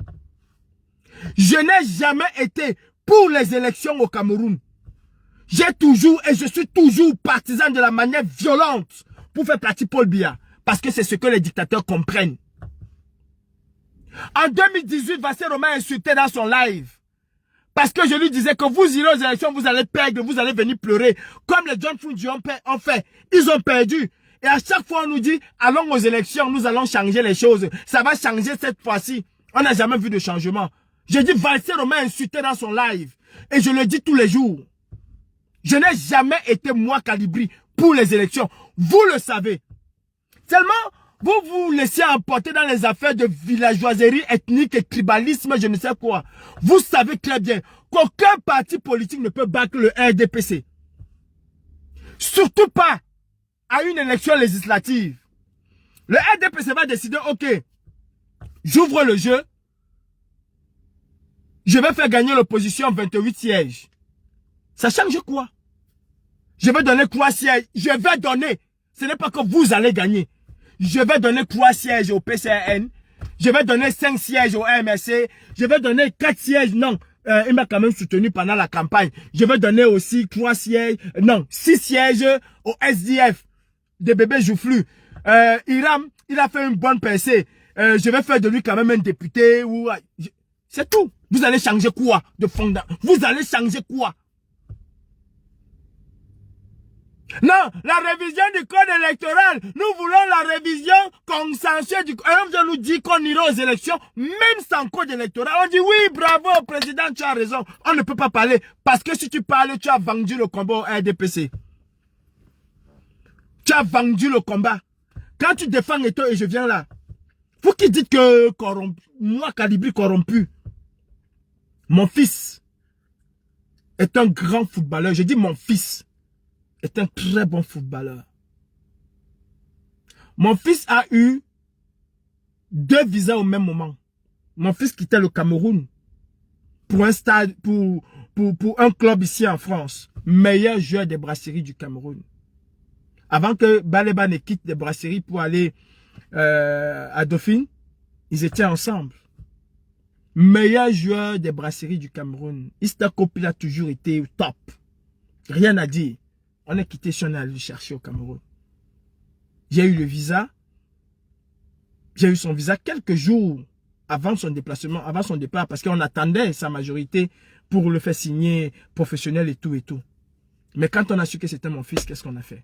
Je n'ai jamais été pour les élections au Cameroun. J'ai toujours et je suis toujours partisan de la manière violente pour faire partie Paul Biya. Parce que c'est ce que les dictateurs comprennent. En 2018, Vassé Romain insultait dans son live. Parce que je lui disais que vous irez aux élections, vous allez perdre, vous allez venir pleurer. Comme les John Fungi ont fait. Ils ont perdu. Et à chaque fois, on nous dit, allons aux élections, nous allons changer les choses. Ça va changer cette fois-ci. On n'a jamais vu de changement. J'ai dit, Vassé Romain insultait dans son live. Et je le dis tous les jours. Je n'ai jamais été, moi, Calibri, pour les élections. Vous le savez. Tellement, vous vous laissez emporter dans les affaires de villageoiserie ethnique et tribalisme, je ne sais quoi. Vous savez très bien qu'aucun parti politique ne peut battre le RDPC. Surtout pas à une élection législative. Le RDPC va décider, ok, j'ouvre le jeu, je vais faire gagner l'opposition 28 sièges. Ça change quoi? Je vais donner 3 sièges. Je vais donner. Ce n'est pas que vous allez gagner. Je vais donner 3 sièges au PCN. Je vais donner 5 sièges au MSC. Je vais donner 4 sièges. Non, il m'a quand même soutenu pendant la campagne. Je vais donner aussi 3 sièges. Non, 6 sièges au SDF. Des bébés joufflus. Iram, il a fait une bonne percée. Je vais faire de lui quand même un député. C'est tout. Vous allez changer quoi de fondant? Vous allez changer quoi? Non, la révision du code électoral, nous voulons la révision consensuelle du code. On nous dit qu'on ira aux élections, même sans code électoral. On dit oui, bravo, président, tu as raison. On ne peut pas parler, parce que si tu parles, tu as vendu le combat au RDPC. Tu as vendu le combat. Quand tu défends Eto et je viens là, vous qui dites que moi, Calibri corrompu, mon fils est un grand footballeur. Je dis mon fils est un très bon footballeur. Mon fils a eu 2 visas au même moment. Mon fils quittait le Cameroun pour un stade, pour un club ici en France. Meilleur joueur des brasseries du Cameroun. Avant que Baleba ne quitte les brasseries pour aller à Dauphine, ils étaient ensemble. Meilleur joueur des brasseries du Cameroun. Ista Kopi a toujours été top. Rien à dire. On a quitté si on est allé le chercher au Cameroun. J'ai eu le visa. J'ai eu son visa quelques jours avant son déplacement, avant son départ, parce qu'on attendait sa majorité pour le faire signer professionnel et tout et tout. Mais quand on a su que c'était mon fils, qu'est-ce qu'on a fait?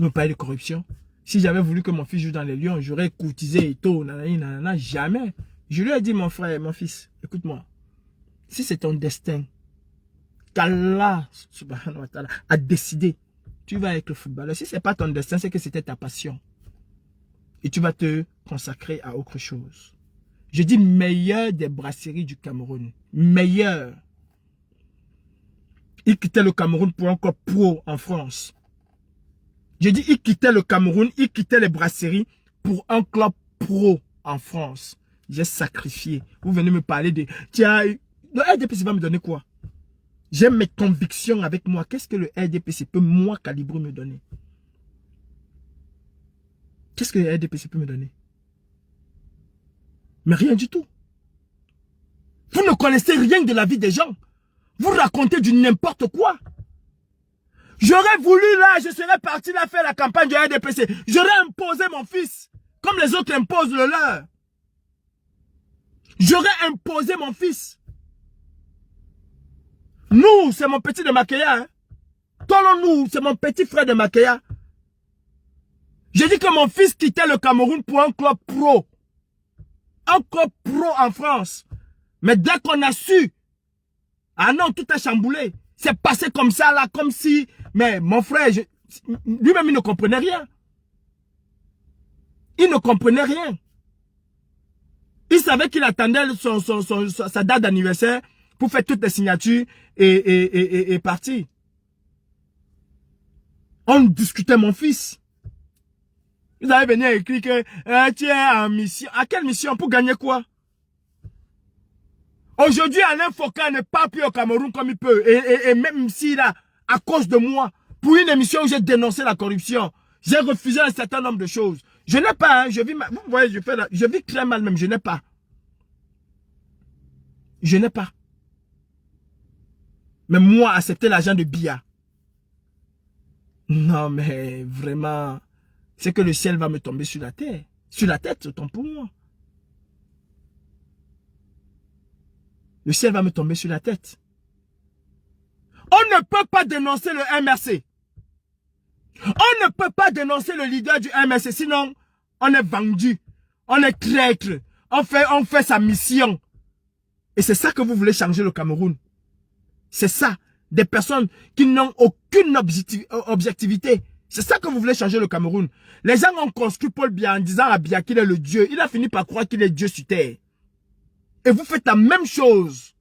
Nous pas eu de corruption. Si j'avais voulu que mon fils joue dans les Lions, j'aurais courtisé et tout, nanana, jamais. Je lui ai dit, mon frère, mon fils, écoute-moi. Si c'est ton destin, qu'Allah subhanahu wa ta'ala a décidé tu vas être footballeur. Si ce n'est pas ton destin, c'est que c'était ta passion. Et tu vas te consacrer à autre chose. Je dis meilleur des brasseries du Cameroun. Meilleur. Il quittait le Cameroun pour un club pro en France. Je dis il quittait le Cameroun, il quittait les brasseries pour un club pro en France. J'ai sacrifié. Vous venez me parler de... Tiens, le RDPC va me donner quoi? J'ai mes convictions avec moi. Qu'est-ce que le RDPC peut, moi, Calibre, me donner? Qu'est-ce que le RDPC peut me donner? Mais rien du tout. Vous ne connaissez rien de la vie des gens. Vous racontez du n'importe quoi. J'aurais voulu là, je serais parti là faire la campagne du RDPC. J'aurais imposé mon fils, comme les autres imposent le leur. J'aurais imposé mon fils. Nous, c'est mon petit de Makéa. Hein. Nous, c'est mon petit frère de Makéa. J'ai dit que mon fils quittait le Cameroun pour un club pro. Un club pro en France. Mais dès qu'on a su, ah non, tout a chamboulé. C'est passé comme ça là, comme si... Mais mon frère, lui-même, il ne comprenait rien. Il ne comprenait rien. Il savait qu'il attendait sa date d'anniversaire pour faire toutes les signatures et partir. On discutait, mon fils. Vous avez venu écrire que tu es en mission. À quelle mission? Pour gagner quoi? Aujourd'hui, Alain Foka ne parle plus au Cameroun comme il peut. Et même s'il a, à cause de moi, pour une émission où j'ai dénoncé la corruption, j'ai refusé un certain nombre de choses. Je n'ai pas, hein, je vis, vous voyez, je vis très mal même, je n'ai pas. Je n'ai pas. Mais moi, accepter l'argent de Biya. Non, mais vraiment, c'est que le ciel va me tomber sur la terre. Sur la tête, autant pour moi. Le ciel va me tomber sur la tête. On ne peut pas dénoncer le MRC. On ne peut pas dénoncer le leader du MRC, sinon on est vendu. On est traître. On fait sa mission. Et c'est ça que vous voulez changer le Cameroun. C'est ça. Des personnes qui n'ont aucune objectivité. C'est ça que vous voulez changer le Cameroun. Les gens ont construit Paul Biya en disant à Biya qu'il est le Dieu. Il a fini par croire qu'il est Dieu sur terre. Et vous faites la même chose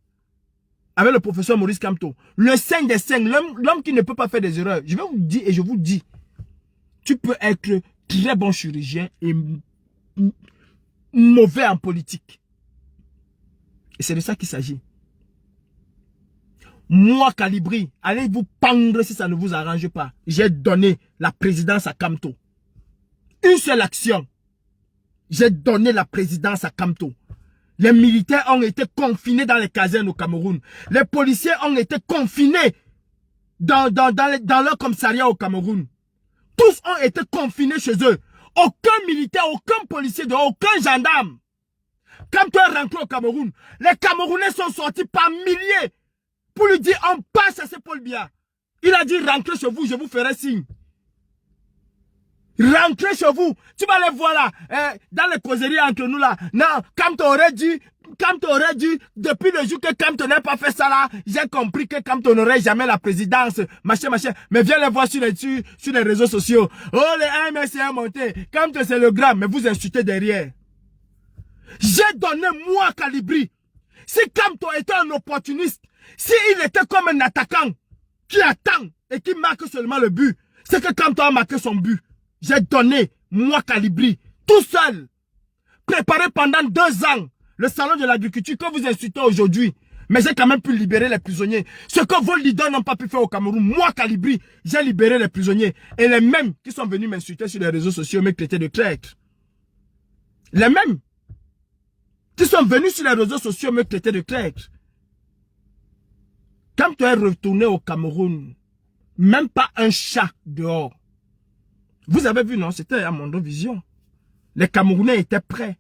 avec le professeur Maurice Kamto. Le saint des saints, l'homme qui ne peut pas faire des erreurs. Je vais vous dire et je vous dis, tu peux être très bon chirurgien et mauvais en politique. Et c'est de ça qu'il s'agit. Moi, Calibri, allez vous pendre si ça ne vous arrange pas. J'ai donné la présidence à Kamto. Une seule action. J'ai donné la présidence à Kamto. Les militaires ont été confinés dans les casernes au Cameroun. Les policiers ont été confinés dans leur commissariat au Cameroun. Tous ont été confinés chez eux. Aucun militaire, aucun policier, aucun gendarme. Quand tu es rentré au Cameroun, les Camerounais sont sortis par milliers pour lui dire on passe à ce Paul Biya. Il a dit rentrez chez vous, je vous ferai signe. Rentrez chez vous. Tu vas les voir là, dans les causeries entre nous là. Non, Kamto aurait dû, depuis le jour que Kamto n'a pas fait ça là, j'ai compris que Kamto n'aurait jamais la présidence, machin. Mais viens les voir sur les réseaux sociaux. Oh, les MSC ont monté. Kamto c'est le grand, mais vous insultez derrière. J'ai donné moi Calibri. Si Kamto était un opportuniste, s'il était comme un attaquant qui attend et qui marque seulement le but, c'est que Kamto a marqué son but. J'ai donné, moi Calibri, tout seul, préparé pendant 2 ans, le salon de l'agriculture que vous insultez aujourd'hui. Mais j'ai quand même pu libérer les prisonniers. Ce que vos leaders n'ont pas pu faire au Cameroun, moi Calibri, j'ai libéré les prisonniers. Et les mêmes qui sont venus m'insulter sur les réseaux sociaux, me traiter de traître. Les mêmes qui sont venus sur les réseaux sociaux me traiter de traître. Quand tu es retourné au Cameroun, même pas un chat dehors. Vous avez vu, non? C'était à Mondovision. Les Camerounais étaient prêts.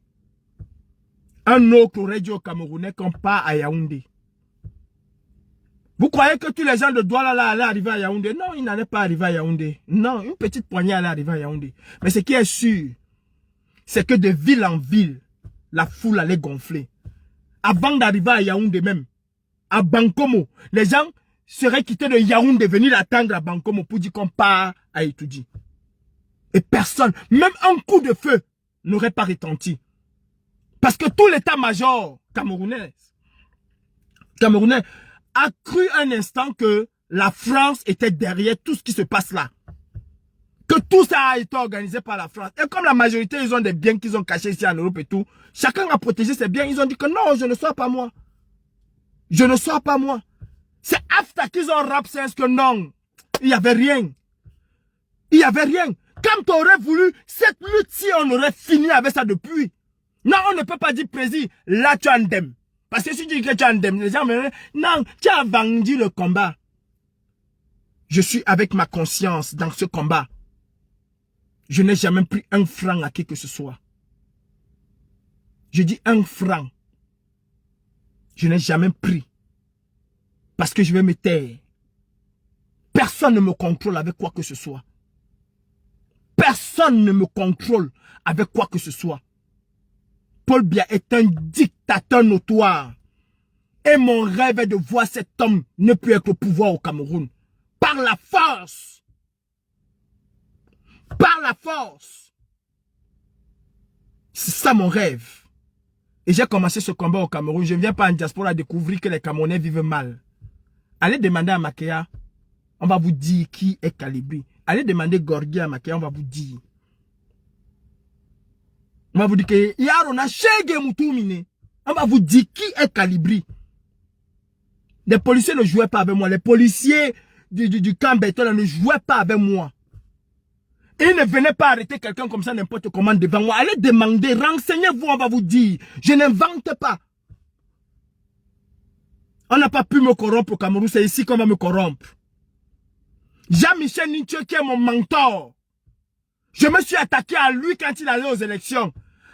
Un autre aurait dit aux Camerounais qu'on part à Yaoundé. Vous croyez que tous les gens de Douala là allaient arriver à Yaoundé? Non, ils n'allaient pas arriver à Yaoundé. Non, une petite poignée allait arriver à Yaoundé. Mais ce qui est sûr, c'est que de ville en ville, la foule allait gonfler. Avant d'arriver à Yaoundé même, à Bankomo, les gens serait quitté de Yaoundé, venir attendre à Bankomo pour dire qu'on part à étudier. Et personne, même un coup de feu, n'aurait pas retenti. Parce que tout l'état-major camerounais a cru un instant que la France était derrière tout ce qui se passe là. Que tout ça a été organisé par la France. Et comme la majorité, ils ont des biens qu'ils ont cachés ici en Europe et tout, chacun a protégé ses biens. Ils ont dit que non, je ne sois pas moi. Je ne sois pas moi. C'est after qu'ils ont rapsé que non, il n'y avait rien. Il n'y avait rien. Quand tu aurais voulu, cette lutte-ci, on aurait fini avec ça depuis. Non, on ne peut pas dire président, là tu as un dème. Parce que si tu dis que tu as un dème, les gens me disent, non, tu as vendu le combat. Je suis avec ma conscience dans ce combat. Je n'ai jamais pris un franc à qui que ce soit. Je dis un franc. Je n'ai jamais pris. Parce que je vais me taire. Personne ne me contrôle avec quoi que ce soit. Personne ne me contrôle avec quoi que ce soit. Paul Biya est un dictateur notoire. Et mon rêve est de voir cet homme ne plus être au pouvoir au Cameroun. Par la force. Par la force. C'est ça mon rêve. Et j'ai commencé ce combat au Cameroun. Je ne viens pas en diaspora découvrir que les Camerounais vivent mal. Allez demander à Makéa. On va vous dire qui est Kalibri. Allez demander Gorgui à Makéa. On va vous dire. On va vous dire que Yarona Chege Moutoumine. On va vous dire qui est Kalibri. Les policiers ne jouaient pas avec moi. Les policiers du camp Béton ne jouaient pas avec moi. Et ils ne venaient pas arrêter quelqu'un comme ça n'importe comment devant moi. Allez demander, renseignez-vous, on va vous dire. Je n'invente pas. On n'a pas pu me corrompre au Cameroun, c'est ici qu'on va me corrompre. Jean-Michel Ninche qui est mon mentor. Je me suis attaqué à lui quand il allait aux élections.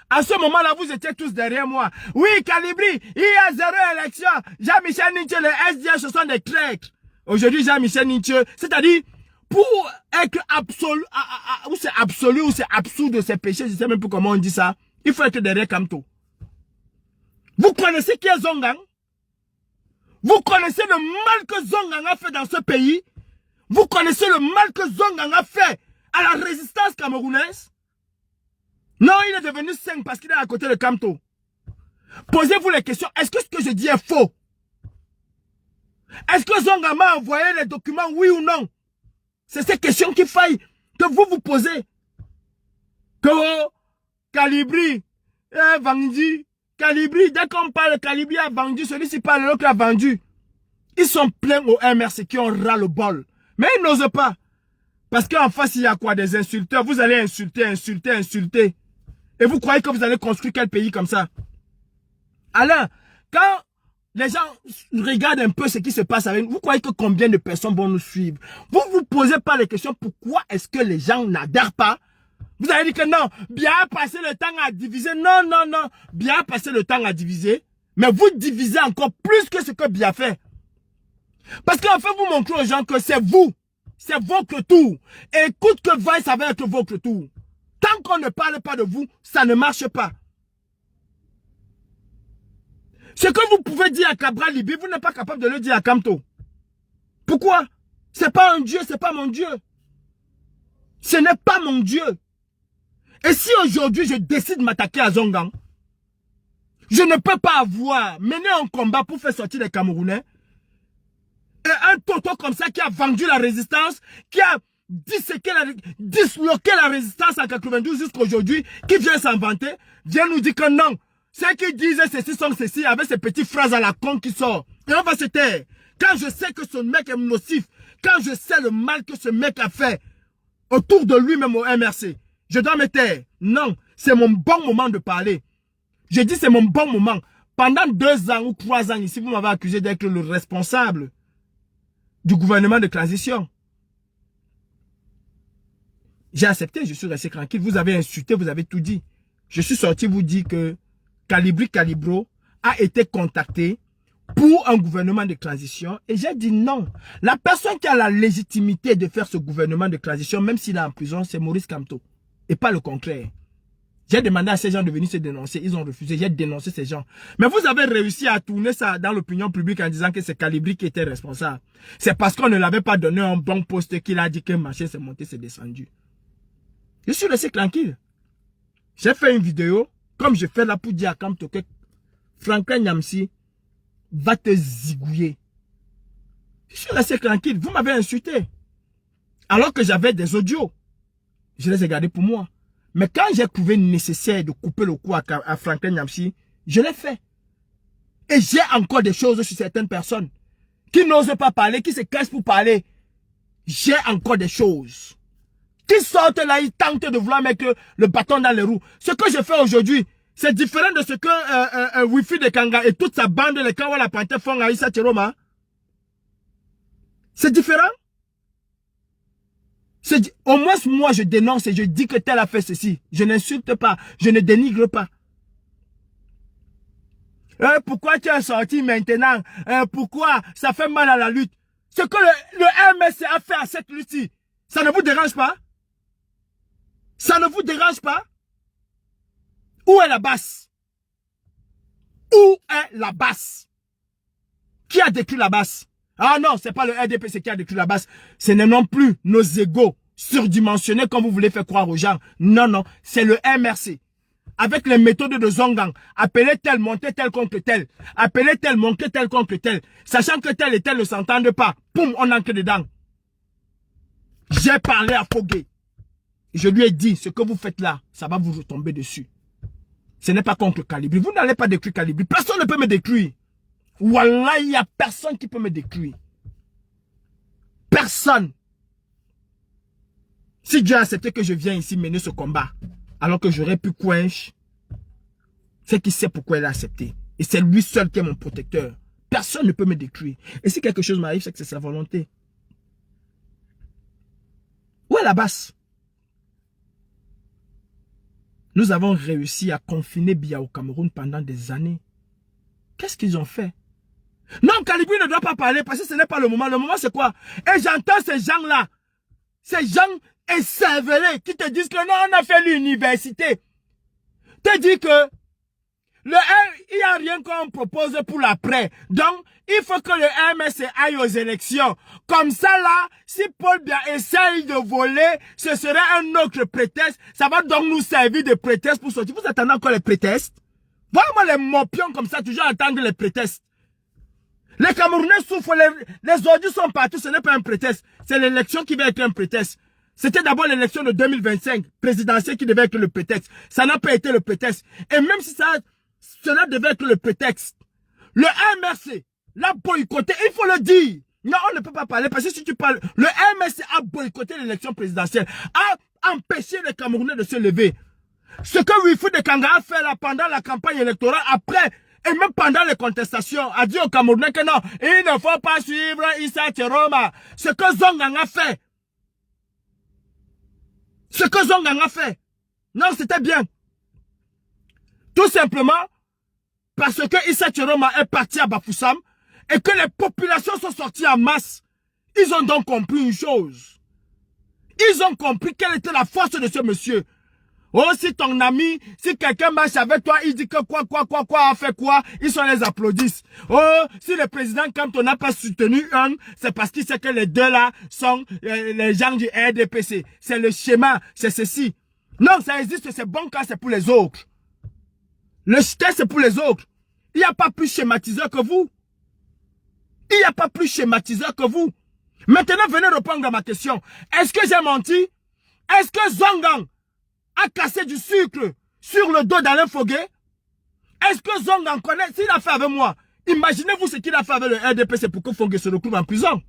À ce moment-là, vous étiez tous derrière moi. Oui, Kalibri, il y a 0 élection. Jean-Michel Ninche, le SDH, ce sont des traîtres. Aujourd'hui, Jean-Michel Ninche, c'est-à-dire, pour être absolu, ou c'est absolu, ou c'est absous de ses péchés, je ne sais même plus comment on dit ça, il faut être derrière Kamto. Vous connaissez qui est Zongang? Vous connaissez le mal que Zongang a fait dans ce pays? Vous connaissez le mal que Zongang a fait à la résistance camerounaise? Non, il est devenu 5 parce qu'il est à côté de Kamto. Posez-vous les questions, est-ce que ce que je dis est faux? Est-ce que Zongang m'a envoyé les documents, oui ou non? C'est ces questions qu'il faille que vous vous posez. Que Kalibri a vendu. Kalibri, dès qu'on parle Kalibri a vendu, celui-ci parle l'autre a vendu. Ils sont pleins au MRC qui ont ras le bol. Mais ils n'osent pas. Parce qu'en face, il y a quoi? Des insulteurs. Vous allez insulter. Et vous croyez que vous allez construire quel pays comme ça? Alain, quand les gens regardent un peu ce qui se passe avec nous, vous croyez que combien de personnes vont nous suivre? Vous vous posez pas les questions, pourquoi est-ce que les gens n'adhèrent pas? Vous avez dit que non, bien passer le temps à diviser. Non, bien passer le temps à diviser. Mais vous divisez encore plus que ce que bien fait. Parce qu'en fait, vous montrez aux gens que c'est vous. C'est votre tour. Écoute que Vice, ça va être votre tour. Tant qu'on ne parle pas de vous, ça ne marche pas. Ce que vous pouvez dire à Cabral Libi, vous n'êtes pas capable de le dire à Kamto. Pourquoi? C'est pas un Dieu, c'est pas mon Dieu. Ce n'est pas mon Dieu. Et si aujourd'hui je décide de m'attaquer à Zongang, je ne peux pas mener un combat pour faire sortir les Camerounais. Et un toto comme ça qui a vendu la résistance, qui a disloqué la résistance en 92 jusqu'à aujourd'hui, qui vient s'inventer, vient nous dire que non. Ceux qui disent ceci sont ceci, avec ces petites phrases à la con qui sortent. Et on va se taire. Quand je sais que ce mec est nocif, quand je sais le mal que ce mec a fait autour de lui-même au MRC, je dois me taire. Non, c'est mon bon moment de parler. Je dis c'est mon bon moment. Pendant 2 ans ou 3 ans ici, vous m'avez accusé d'être le responsable du gouvernement de transition. J'ai accepté, je suis resté tranquille. Vous avez insulté, vous avez tout dit. Je suis sorti vous dire que Kalibri Kalibro a été contacté pour un gouvernement de transition. Et j'ai dit non. La personne qui a la légitimité de faire ce gouvernement de transition, même s'il est en prison, c'est Maurice Kamto. Et pas le contraire. J'ai demandé à ces gens de venir se dénoncer. Ils ont refusé. J'ai dénoncé ces gens. Mais vous avez réussi à tourner ça dans l'opinion publique en disant que c'est Calibri qui était responsable. C'est parce qu'on ne l'avait pas donné un bon poste qu'il a dit que machin s'est monté, s'est descendu. Je suis resté tranquille. J'ai fait une vidéo, comme je fais là pour dire à Kamto que Franklin Nyamsi va te zigouiller. Je suis resté tranquille. Vous m'avez insulté. Alors que j'avais des audios. Je les ai gardés pour moi. Mais quand j'ai trouvé nécessaire de couper le cou à Franklin Nyamsi, je l'ai fait. Et j'ai encore des choses sur certaines personnes qui n'osent pas parler, qui se cachent pour parler. J'ai encore des choses. Qui sortent là, ils tentent de vouloir mettre le bâton dans les roues. Ce que je fais aujourd'hui, c'est différent de ce que Wifi de Kanga et toute sa bande, les Kawala Panté font à Issa Tcheroma. C'est différent. Au moins, moi, je dénonce et je dis que tel a fait ceci. Je n'insulte pas, je ne dénigre pas. Pourquoi tu es sorti maintenant? Pourquoi ça fait mal à la lutte? Ce que le MSC a fait à cette lutte-ci, ça ne vous dérange pas? Ça ne vous dérange pas? Où est la basse? Où est la basse? Qui a décrit la basse? Ah non, c'est pas le RDPC qui a décrit la basse. Ce n'est non plus nos égos surdimensionnés comme vous voulez faire croire aux gens. Non, non, c'est le MRC. Avec les méthodes de Zongang. Appeler tel, monter tel contre tel. Appeler tel, monter tel contre tel. Sachant que tel et tel ne s'entendent pas. Poum, on entre dedans. J'ai parlé à Fogé. Je lui ai dit, ce que vous faites là, ça va vous retomber dessus. Ce n'est pas contre Calibri. Vous n'allez pas détruire Calibri. Personne ne peut me détruire. Wallah, il n'y a personne qui peut me détruire. Personne. Si Dieu a accepté que je vienne ici mener ce combat, alors que j'aurais pu coincher, c'est qu'il sait pourquoi il a accepté. Et c'est lui seul qui est mon protecteur. Personne ne peut me détruire. Et si quelque chose m'arrive, c'est que c'est sa volonté. Où est la basse? Nous avons réussi à confiner Biya au Cameroun pendant des années. Qu'est-ce qu'ils ont fait? Non, Calibri ne doit pas parler parce que ce n'est pas le moment. Le moment, c'est quoi? Et j'entends ces gens-là, ces gens écervelés qui te disent que non, on a fait l'université. Te dit que il n'y a rien qu'on propose pour l'après. Donc, il faut que le MSC aille aux élections. Comme ça, là, si Paul Biya essaye de voler, ce serait un autre prétexte. Ça va donc nous servir de prétexte pour sortir. Vous attendez encore les prétextes? Voilà les mopions comme ça, toujours attendre les prétextes. Les Camerounais souffrent, les ordures sont partout, ce n'est pas un prétexte. C'est l'élection qui va être un prétexte. C'était d'abord l'élection de 2025, présidentielle, qui devait être le prétexte. Ça n'a pas été le prétexte. Et même si cela devait être le prétexte, le MRC l'a boycotté, il faut le dire. Non, on ne peut pas parler, parce que si tu parles, le MRC a boycotté l'élection présidentielle, a empêché les Camerounais de se lever. Ce que Wifi de Kanga a fait là pendant la campagne électorale, après, et même pendant les contestations, a dit aux Camerounais que non, il ne faut pas suivre Issa Tcheroma. Ce que Zongang a fait. Ce que Zongang a fait. Non, c'était bien. Tout simplement parce que Issa Tcheroma est parti à Bafoussam et que les populations sont sorties en masse. Ils ont donc compris une chose. Ils ont compris quelle était la force de ce monsieur. Oh, si ton ami, si quelqu'un marche avec toi, il dit que quoi, a fait quoi, ils sont les applaudissent. Oh, si le président, quand on n'a pas soutenu un, c'est parce qu'il sait que les deux là sont les gens du RDPC. C'est le schéma, c'est ceci. Non, ça existe, c'est bon quand c'est pour les autres. Le test, c'est pour les autres. Il n'y a pas plus schématiseur que vous. Il n'y a pas plus schématiseur que vous. Maintenant, venez répondre à ma question. Est-ce que j'ai menti? Est-ce que Zongang a cassé du sucre sur le dos d'Alain Fogé? Est-ce que Zongang connaît? S'il a fait avec moi, imaginez-vous ce qu'il a fait avec le RDPC pour que Fogé se retrouve en prison.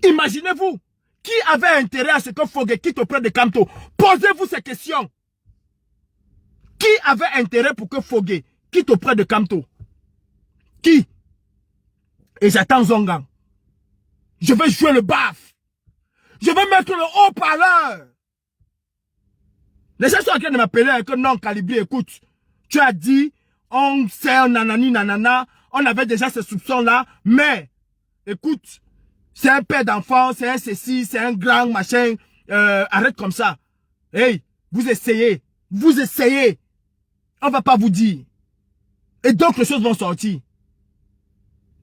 Imaginez-vous. Qui avait intérêt à ce que Fogé quitte auprès de Kamto? Posez-vous ces questions. Qui avait intérêt pour que Fogé quitte auprès de Kamto? Qui? Et j'attends Zongang. Je vais jouer le baf. Je vais mettre le haut-parleur. Les gens sont en train de m'appeler que non, Calibri, écoute. Tu as dit, on sait un nanani nanana, on avait déjà ces soupçons-là, mais, écoute, c'est un père d'enfant, c'est un ceci, c'est un grand machin, arrête comme ça. Hey, vous essayez. Vous essayez. On ne va pas vous dire. Et d'autres choses vont sortir.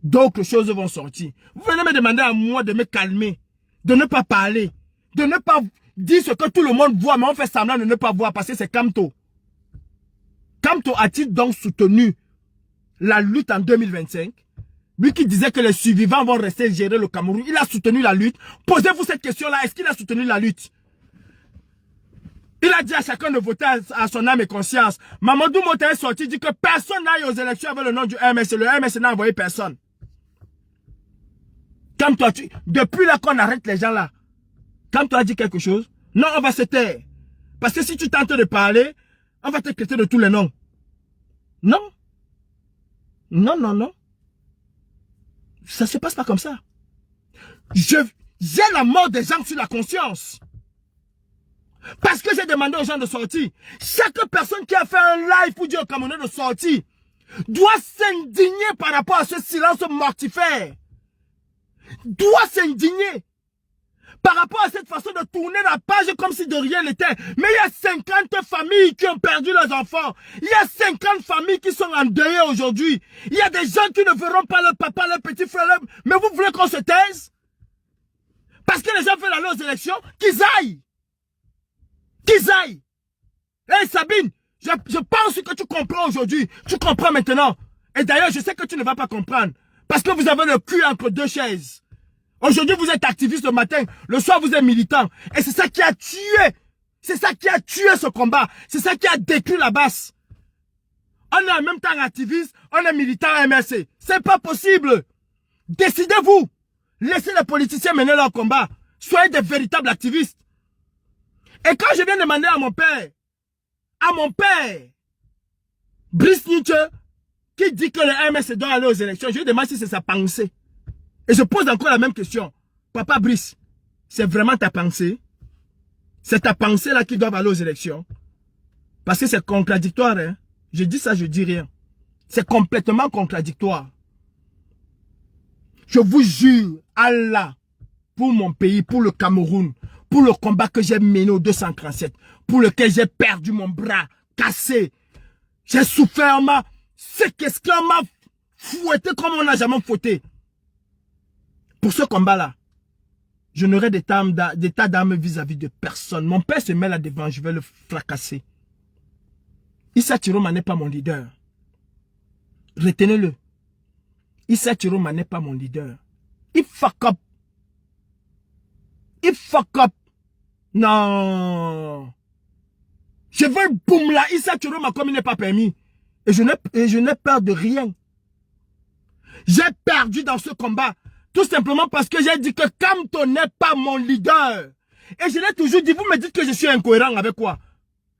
D'autres choses vont sortir. Vous venez me demander à moi de me calmer, de ne pas parler, de ne pas dire ce que tout le monde voit, mais on fait semblant de ne pas voir parce que c'est Kamto. Kamto a-t-il donc soutenu la lutte en 2025? Lui qui disait que les survivants vont rester gérer le Cameroun, il a soutenu la lutte. Posez-vous cette question-là, est-ce qu'il a soutenu la lutte? Il a dit à chacun de voter à son âme et conscience. Mamadou Mota est sorti, dit que personne n'aille aux élections avec le nom du MS. Le MS n'a envoyé personne. Comme toi, depuis là qu'on arrête les gens là, quand tu as dit quelque chose, non, on va se taire. Parce que si tu tentes de parler, on va te traiter de tous les noms. Non. Non, non, non. Ça se passe pas comme ça. J'ai la mort des gens sur la conscience. Parce que j'ai demandé aux gens de sortir. Chaque personne qui a fait un live pour dire au Camerounais de sortir doit s'indigner par rapport à ce silence mortifère. Doit s'indigner par rapport à cette façon de tourner la page comme si de rien n'était. Mais il y a 50 familles qui ont perdu leurs enfants. Il y a 50 familles qui sont endeuillées aujourd'hui. Il y a des gens qui ne verront pas leur papa, leur petit frère. Mais vous voulez qu'on se taise? Parce que les gens veulent aller aux élections, qu'ils aillent. Qu'ils aillent. Hé Sabine, je pense que tu comprends aujourd'hui. Tu comprends maintenant. Et d'ailleurs, je sais que tu ne vas pas comprendre. Parce que vous avez le cul entre deux chaises. Aujourd'hui, vous êtes activiste le matin. Le soir, vous êtes militant. Et c'est ça qui a tué. C'est ça qui a tué ce combat. C'est ça qui a détruit la base. On est en même temps activiste. On est militant à MRC. C'est pas possible. Décidez-vous. Laissez les politiciens mener leur combat. Soyez des véritables activistes. Et quand je viens demander à mon père, Brice Nietzsche, qui dit que le MS doit aller aux élections, je lui demande si c'est sa pensée. Et je pose encore la même question. Papa Brice, c'est vraiment ta pensée? C'est ta pensée là qui doit aller aux élections? Parce que c'est contradictoire, hein. Je dis ça, je dis rien. C'est complètement contradictoire. Je vous jure, Allah, pour mon pays, pour le Cameroun, pour le combat que j'ai mené au 237, pour lequel j'ai perdu mon bras, cassé, j'ai souffert, on m'a séquestré, on m'a fouetté comme on n'a jamais fouetté. Pour ce combat-là, je n'aurai d'état d'âme vis-à-vis de personne. Mon père se met là devant, je vais le fracasser. Issa Chiroma n'est pas mon leader. Retenez-le. Issa Chiroma n'est pas mon leader. Il fuck up. Il fuck up. Non. Je veux boum là. Issa Chiroma comme il n'est pas permis. Et je n'ai peur de rien. J'ai perdu dans ce combat. Tout simplement parce que j'ai dit que Kamto n'est pas mon leader. Et je l'ai toujours dit, vous me dites que je suis incohérent avec quoi?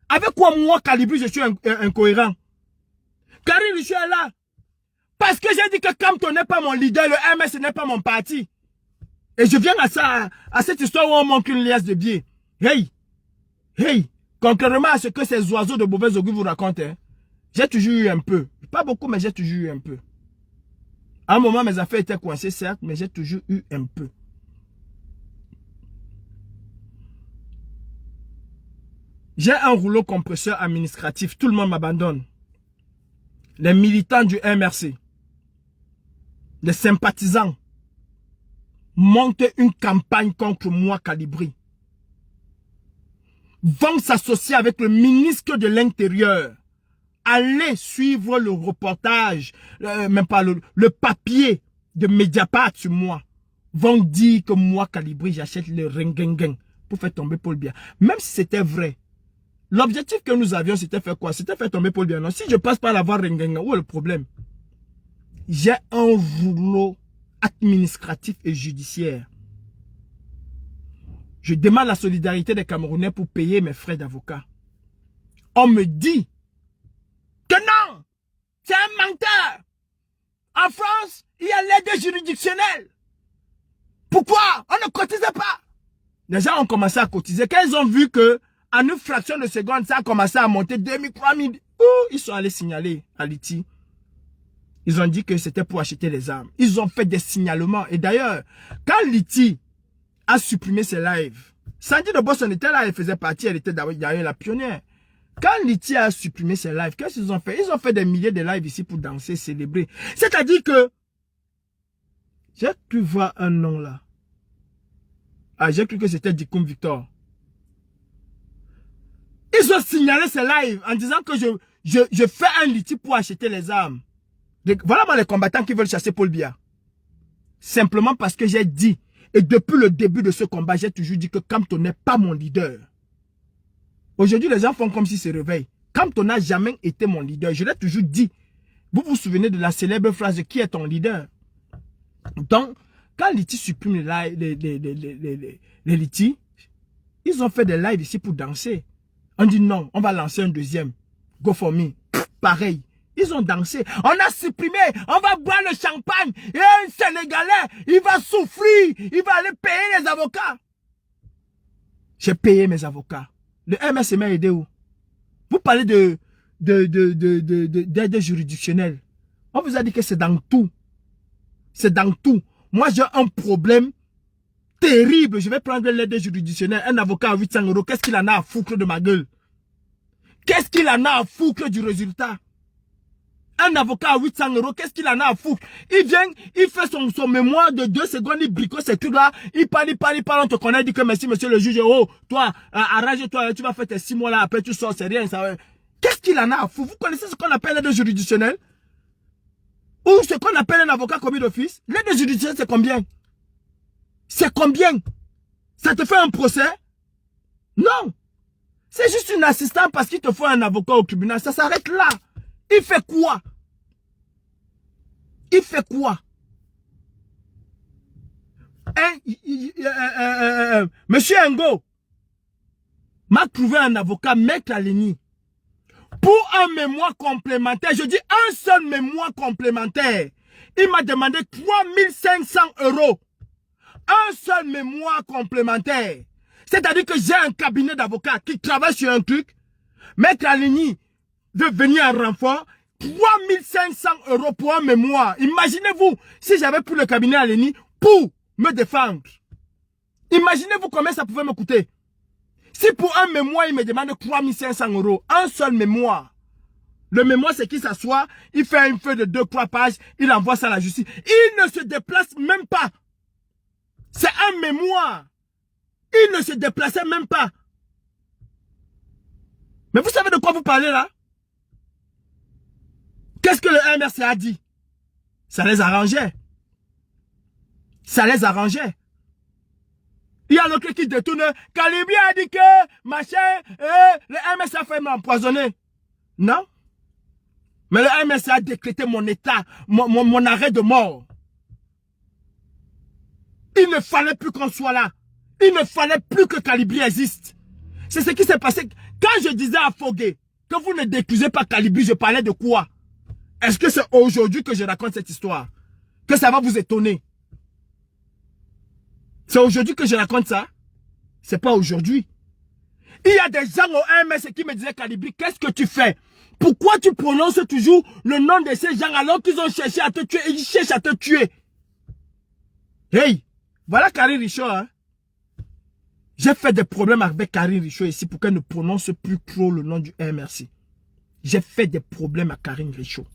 Avec quoi moi, Calibri, je suis incohérent? Karim, je suis là. Parce que j'ai dit que Kamto n'est pas mon leader, le MS n'est pas mon parti. Et je viens à cette histoire où on manque une liasse de billets. Hey, hey, contrairement à ce que ces oiseaux de mauvais augure vous racontent, hein, j'ai toujours eu un peu. Pas beaucoup, mais j'ai toujours eu un peu. À un moment, mes affaires étaient coincées, certes, mais j'ai toujours eu un peu. J'ai un rouleau compresseur administratif. Tout le monde m'abandonne. Les militants du MRC, les sympathisants, montent une campagne contre moi, Calibri. Vont s'associer avec le ministre de l'Intérieur. Allez suivre le reportage, même pas le papier de Mediapart sur moi. Vont dire que moi, Calibri, j'achète le ringengen pour faire tomber Paul Biya. Même si c'était vrai. L'objectif que nous avions, c'était faire quoi? C'était faire tomber Paul Biya. Non, si je passe par la voie ringengen, où est le problème? J'ai un rouleau administratif et judiciaire. Je demande la solidarité des Camerounais pour payer mes frais d'avocat. On me dit que non, c'est un menteur. En France, il y a l'aide juridictionnelle. Pourquoi? On ne cotisait pas. Les gens ont commencé à cotiser. Quand ils ont vu que, en une fraction de seconde, ça a commencé à monter 2000, 3000. Ils sont allés signaler à Liti. Ils ont dit que c'était pour acheter les armes. Ils ont fait des signalements. Et d'ailleurs, quand Liti a supprimé ses lives, Sandy de Boston était là, elle faisait partie, elle était d'ailleurs la pionnière. Quand Liti a supprimé ses lives, qu'est-ce qu'ils ont fait? Ils ont fait des milliers de lives ici pour danser, célébrer. C'est-à-dire que j'ai cru voir un nom là. Ah, j'ai cru que c'était Dikoum Victor. Ils ont signalé ces lives en disant que je fais un litige pour acheter les armes. Voilà moi les combattants qui veulent chasser Paul Biya. Simplement parce que j'ai dit, et depuis le début de ce combat, j'ai toujours dit que Kamto n'est pas mon leader. Aujourd'hui, les gens font comme s'ils se réveillent. Kamto n'a jamais été mon leader. Je l'ai toujours dit. Vous vous souvenez de la célèbre phrase de qui est ton leader? Donc, quand Liti supprime les Liti, ils ont fait des lives ici pour danser. On dit non, on va lancer un deuxième. Go for me. Pareil. Ils ont dansé. On a supprimé. On va boire le champagne. Et un Sénégalais, il va souffrir. Il va aller payer les avocats. J'ai payé mes avocats. Le MS m'a aidé où? Vous parlez d'aide juridictionnelle. On vous a dit que c'est dans tout. C'est dans tout. Moi, j'ai un problème terrible. Je vais prendre l'aide juridictionnelle. Un avocat à 800 €. Qu'est-ce qu'il en a à foutre de ma gueule? Qu'est-ce qu'il en a à foutre du résultat? Un avocat à 800 €, qu'est-ce qu'il en a à foutre? Il vient, il fait son mémoire de 2 secondes, il bricole ces trucs-là, il parle, on te connaît, il dit que merci monsieur le juge, oh, toi, arrange-toi, tu vas faire tes 6 mois là, après tu sors, c'est rien, ça. Qu'est-ce qu'il en a à foutre? Vous connaissez ce qu'on appelle l'aide juridictionnelle? Ou ce qu'on appelle un avocat commis d'office? L'aide juridictionnelle, c'est combien? C'est combien? Ça te fait un procès? Non! C'est juste une assistante parce qu'il te faut un avocat au tribunal, ça s'arrête là. Il fait quoi? Il fait quoi? Monsieur Ngo m'a trouvé un avocat, Maître Aleni, pour un mémoire complémentaire. Je dis un seul mémoire complémentaire. Il m'a demandé 3500 €. Un seul mémoire complémentaire. C'est-à-dire que j'ai un cabinet d'avocats qui travaille sur un truc. Maître Aleni veut venir en renfort. 3500 € pour un mémoire. Imaginez-vous si j'avais pris le cabinet Aleni pour me défendre. Imaginez-vous combien ça pouvait me coûter. Si pour un mémoire, il me demande 3500 €, un seul mémoire. Le mémoire, c'est qu'il s'assoit, il fait une feuille de 2-3 pages, il envoie ça à la justice. Il ne se déplace même pas. C'est un mémoire. Il ne se déplaçait même pas. Mais vous savez de quoi vous parlez là? Qu'est-ce que le MRC a dit? Ça les arrangeait. Ça les arrangeait. Il y a l'autre qui détourne. Kalibri a dit que, machin, le MRC a fait m'empoisonner. Non? Mais le MRC a décrété mon état, mon arrêt de mort. Il ne fallait plus qu'on soit là. Il ne fallait plus que Kalibri existe. C'est ce qui s'est passé. Quand je disais à Fogué que vous ne décusez pas Kalibri, je parlais de quoi? Est-ce que c'est aujourd'hui que je raconte cette histoire? Que ça va vous étonner? C'est aujourd'hui que je raconte ça? C'est pas aujourd'hui. Il y a des gens au MS qui me disaient, Kalibri, qu'est-ce que tu fais? Pourquoi tu prononces toujours le nom de ces gens alors qu'ils ont cherché à te tuer et ils cherchent à te tuer? Hey, voilà Karine Richaud, hein? J'ai fait des problèmes avec Karine Richaud ici pour qu'elle ne prononce plus trop le nom du MRC. J'ai fait des problèmes à Karine Richaud.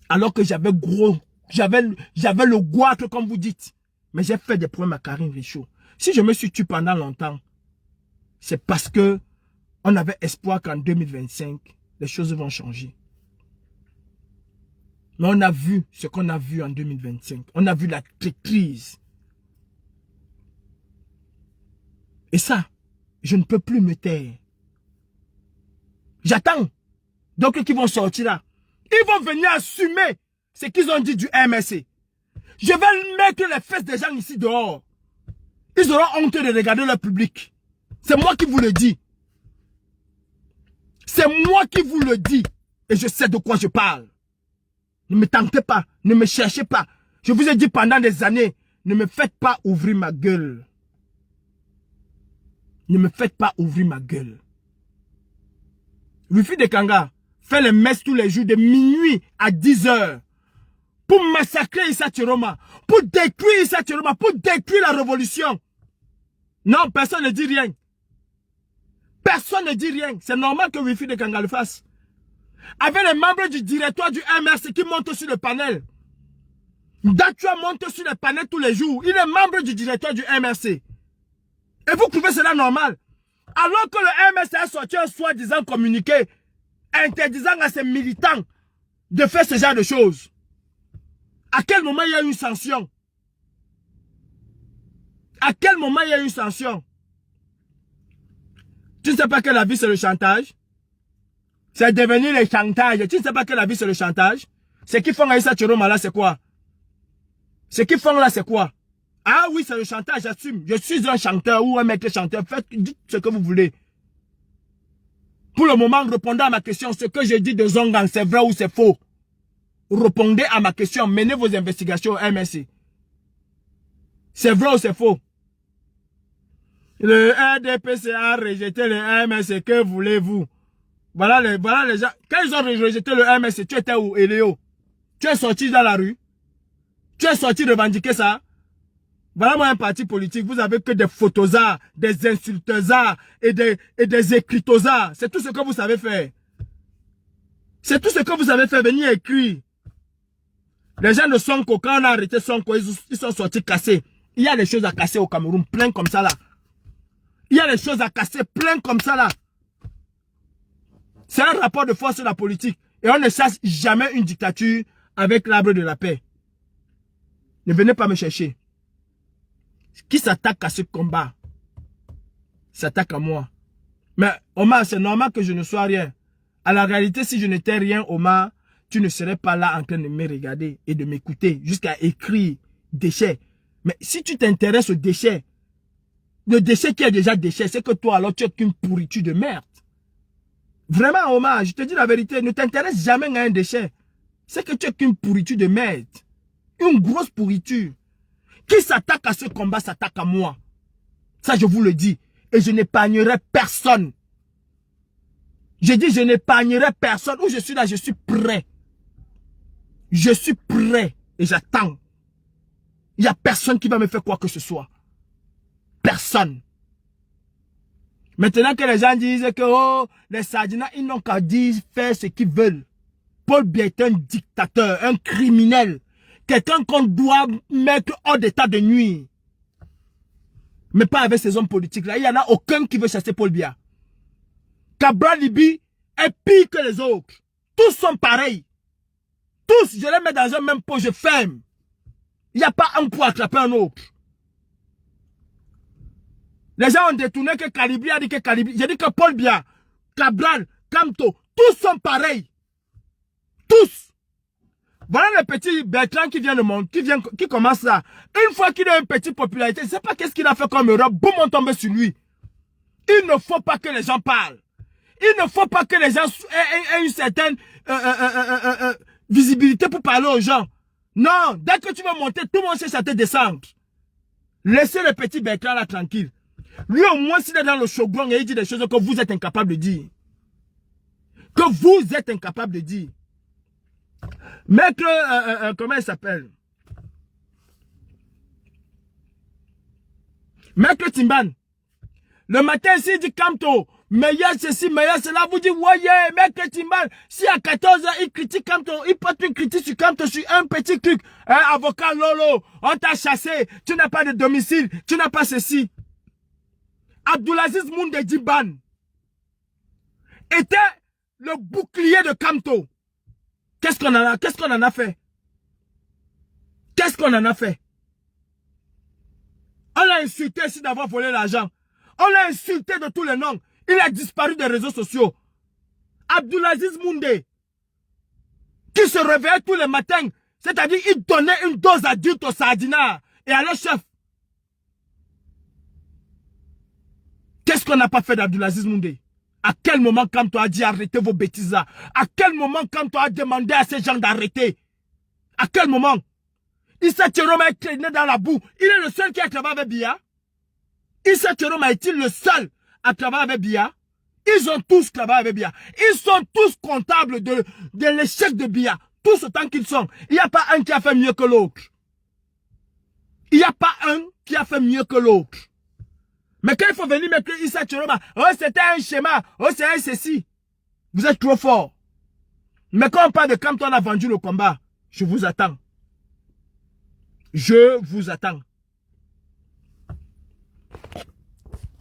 Alors que j'avais le goitre comme vous dites. Mais j'ai fait des problèmes à Karine Richaud. Si je me suis tué pendant longtemps, c'est parce que on avait espoir qu'en 2025, les choses vont changer. Mais on a vu ce qu'on a vu en 2025. On a vu la crise. Et ça, je ne peux plus me taire. J'attends. Donc, qui vont sortir là. Ils vont venir assumer ce qu'ils ont dit du MSC. Je vais mettre les fesses des gens ici dehors. Ils auront honte de regarder leur public. C'est moi qui vous le dis. C'est moi qui vous le dis. Et je sais de quoi je parle. Ne me tentez pas. Ne me cherchez pas. Je vous ai dit pendant des années, ne me faites pas ouvrir ma gueule. Ne me faites pas ouvrir ma gueule. Rufi de Kanga fait les messes tous les jours de minuit à 10 h pour massacrer Issa Tchiroma, pour détruire Issa Tchiroma, pour détruire la révolution. Non, personne ne dit rien. Personne ne dit rien. C'est normal que Wifi de Kanga le fasse. Avec les membres du directoire du MRC qui montent sur le panel. Datua monte sur le panel tous les jours. Il est membre du directoire du MRC. Et vous trouvez cela normal? Alors que le MRC a sorti un soi-disant communiqué interdisant à ses militants de faire ce genre de choses. À quel moment il y a eu une sanction? À quel moment il y a eu une sanction? Tu ne sais pas que la vie c'est le chantage? C'est devenu le chantage. Tu ne sais pas que la vie c'est le chantage? Ce qu'ils font à Issa Chiroma là c'est quoi? Ce qu'ils font là c'est quoi? Ah oui c'est le chantage, j'assume. Je suis un chanteur ou un maître chanteur. Faites, dites ce que vous voulez. Pour le moment, répondez à ma question. Ce que je dis de Zongang, c'est vrai ou c'est faux? Répondez à ma question. Menez vos investigations au MSC. C'est vrai ou c'est faux? Le RDPC a rejeté le MSC. Que voulez-vous? Voilà les gens. Quand ils ont rejeté le MSC, tu étais où, Eléo? Tu es sorti dans la rue? Tu es sorti revendiquer ça? Voilà moi un parti politique. Vous avez que des photosards, des insultosards et des écritosards. C'est tout ce que vous savez faire. C'est tout ce que vous savez faire. Venir écrire. Les gens de Sonko, quand on a arrêté Sonko, ils sont sortis cassés. Il y a des choses à casser au Cameroun, plein comme ça là. Il y a des choses à casser, plein comme ça là. C'est un rapport de force de la politique. Et on ne chasse jamais une dictature avec l'arbre de la paix. Ne venez pas me chercher. Qui s'attaque à ce combat s'attaque à moi. Mais Omar, c'est normal que je ne sois rien. À la réalité, si je n'étais rien, Omar, tu ne serais pas là en train de me regarder et de m'écouter jusqu'à écrire déchets. Mais si tu t'intéresses aux déchets, le déchet qui est déjà déchet, c'est que toi alors tu es qu'une pourriture de merde. Vraiment Omar, je te dis la vérité, ne t'intéresse jamais à un déchet. C'est que tu es qu'une pourriture de merde. Une grosse pourriture. Qui s'attaque à ce combat s'attaque à moi. Ça je vous le dis. Et je n'épargnerai personne. Je dis je n'épargnerai personne. Où je suis là, je suis prêt. Je suis prêt et j'attends. Il n'y a personne qui va me faire quoi que ce soit. Personne. Maintenant que les gens disent que oh, les Sardinats, ils n'ont qu'à dire faire ce qu'ils veulent. Paul Biya est un dictateur, un criminel. Quelqu'un qu'on doit mettre hors d'état de nuire. Mais pas avec ces hommes politiques là. Il n'y en a aucun qui veut chasser Paul Biya. Cabral Libi est pire que les autres. Tous sont pareils. Tous, je les mets dans un même pot, je ferme. Il n'y a pas un pour attraper un autre. Les gens ont détourné que Kalibri a dit que Kalibri. J'ai dit que Paul Biya, Cabral, Kamto, tous sont pareils. Tous. Voilà le petit Bertrand qui vient de monter, qui commence là. Une fois qu'il a une petite popularité, je ne sais pas qu'est-ce qu'il a fait comme erreur, boum, on tombe sur lui. Il ne faut pas que les gens parlent. Il ne faut pas que les gens aient une certaine visibilité pour parler aux gens. Non, dès que tu vas monter, tout le monde cherche à te descendre. Laissez le petit Bertrand là tranquille. Lui au moins s'il est dans le shogun et il dit des choses que vous êtes incapable de dire. Que vous êtes incapable de dire. Maître, comment il s'appelle? Maître Timban. Le matin, s'il dit Kamto, meilleur ceci, meilleur cela, vous dites, voyez, Maître Timban, si à 14 h il critique Kamto, il porte une critique sur Kamto, sur un petit truc, avocat Lolo, on t'a chassé, tu n'as pas de domicile, tu n'as pas ceci. Abdoulaziz Mounde Djiban était le bouclier de Kamto. Qu'est-ce qu'on en a fait? Qu'est-ce qu'on en a fait? On l'a insulté ici d'avoir volé l'argent. On l'a insulté de tous les noms. Il a disparu des réseaux sociaux. Abdoulaziz Mounde, qui se réveillait tous les matins, c'est-à-dire il donnait une dose adulte aux Sardinats et à leur chef. Qu'est-ce qu'on n'a pas fait d'Abdoulaziz Mounde? À quel moment Kamto a dit arrêtez vos bêtises là? À quel moment Kamto a demandé à ces gens d'arrêter? À quel moment? Issa Chiroma est traîné dans la boue. Il est le seul qui a travaillé avec Biya. Issa Chiroma est-il le seul à travailler avec Biya? Ils ont tous travaillé avec Biya. Ils sont tous comptables de l'échec de Biya. Tous autant qu'ils sont. Il n'y a pas un qui a fait mieux que l'autre. Il n'y a pas un qui a fait mieux que l'autre. Mais quand il faut venir mettre Issa Tchoroma, oh c'était un schéma, oh c'est un ceci. Vous êtes trop fort. Mais quand on parle de quand on a vendu le combat, je vous attends. Je vous attends.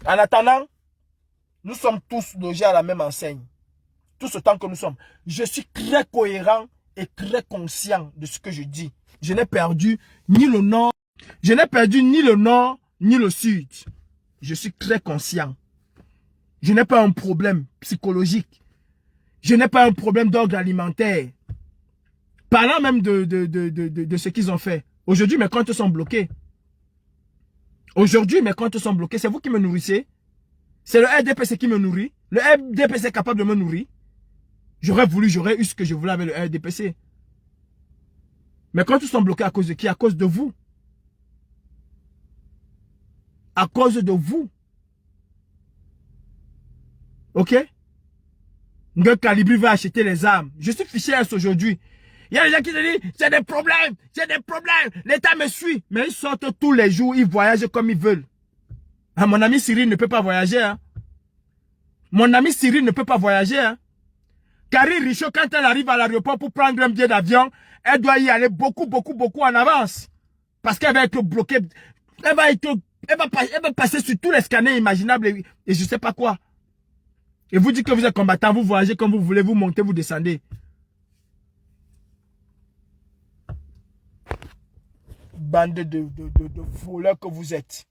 En attendant, nous sommes tous logés à la même enseigne. Tout ce temps que nous sommes. Je suis très cohérent et très conscient de ce que je dis. Je n'ai perdu ni le nord, je n'ai perdu ni le nord, ni le sud. Je suis très conscient. Je n'ai pas un problème psychologique. Je n'ai pas un problème d'ordre alimentaire. Parlant même de ce qu'ils ont fait. Aujourd'hui, mes comptes sont bloqués. Aujourd'hui, mes comptes sont bloqués. C'est vous qui me nourrissez. C'est le RDPC qui me nourrit. Le RDPC est capable de me nourrir. J'aurais eu ce que je voulais avec le RDPC. Mes comptes sont bloqués à cause de qui? À cause de vous. À cause de vous. Ok? Nga Calibri va acheter les armes. Je suis fiché S aujourd'hui. Il y a des gens qui se disent, j'ai des problèmes, l'État me suit. Mais ils sortent tous les jours, ils voyagent comme ils veulent. Ah, mon ami Cyril ne peut pas voyager. Hein. Mon ami Cyril ne peut pas voyager. Hein. Karine Richaud, quand elle arrive à l'aéroport pour prendre un billet d'avion, elle doit y aller beaucoup en avance. Parce qu'elle va être bloquée. Elle va passer sur tous les scanners imaginables et je ne sais pas quoi. Et vous dites que vous êtes combattant, vous voyagez comme vous voulez, vous montez, vous descendez. Bande de voleurs que vous êtes.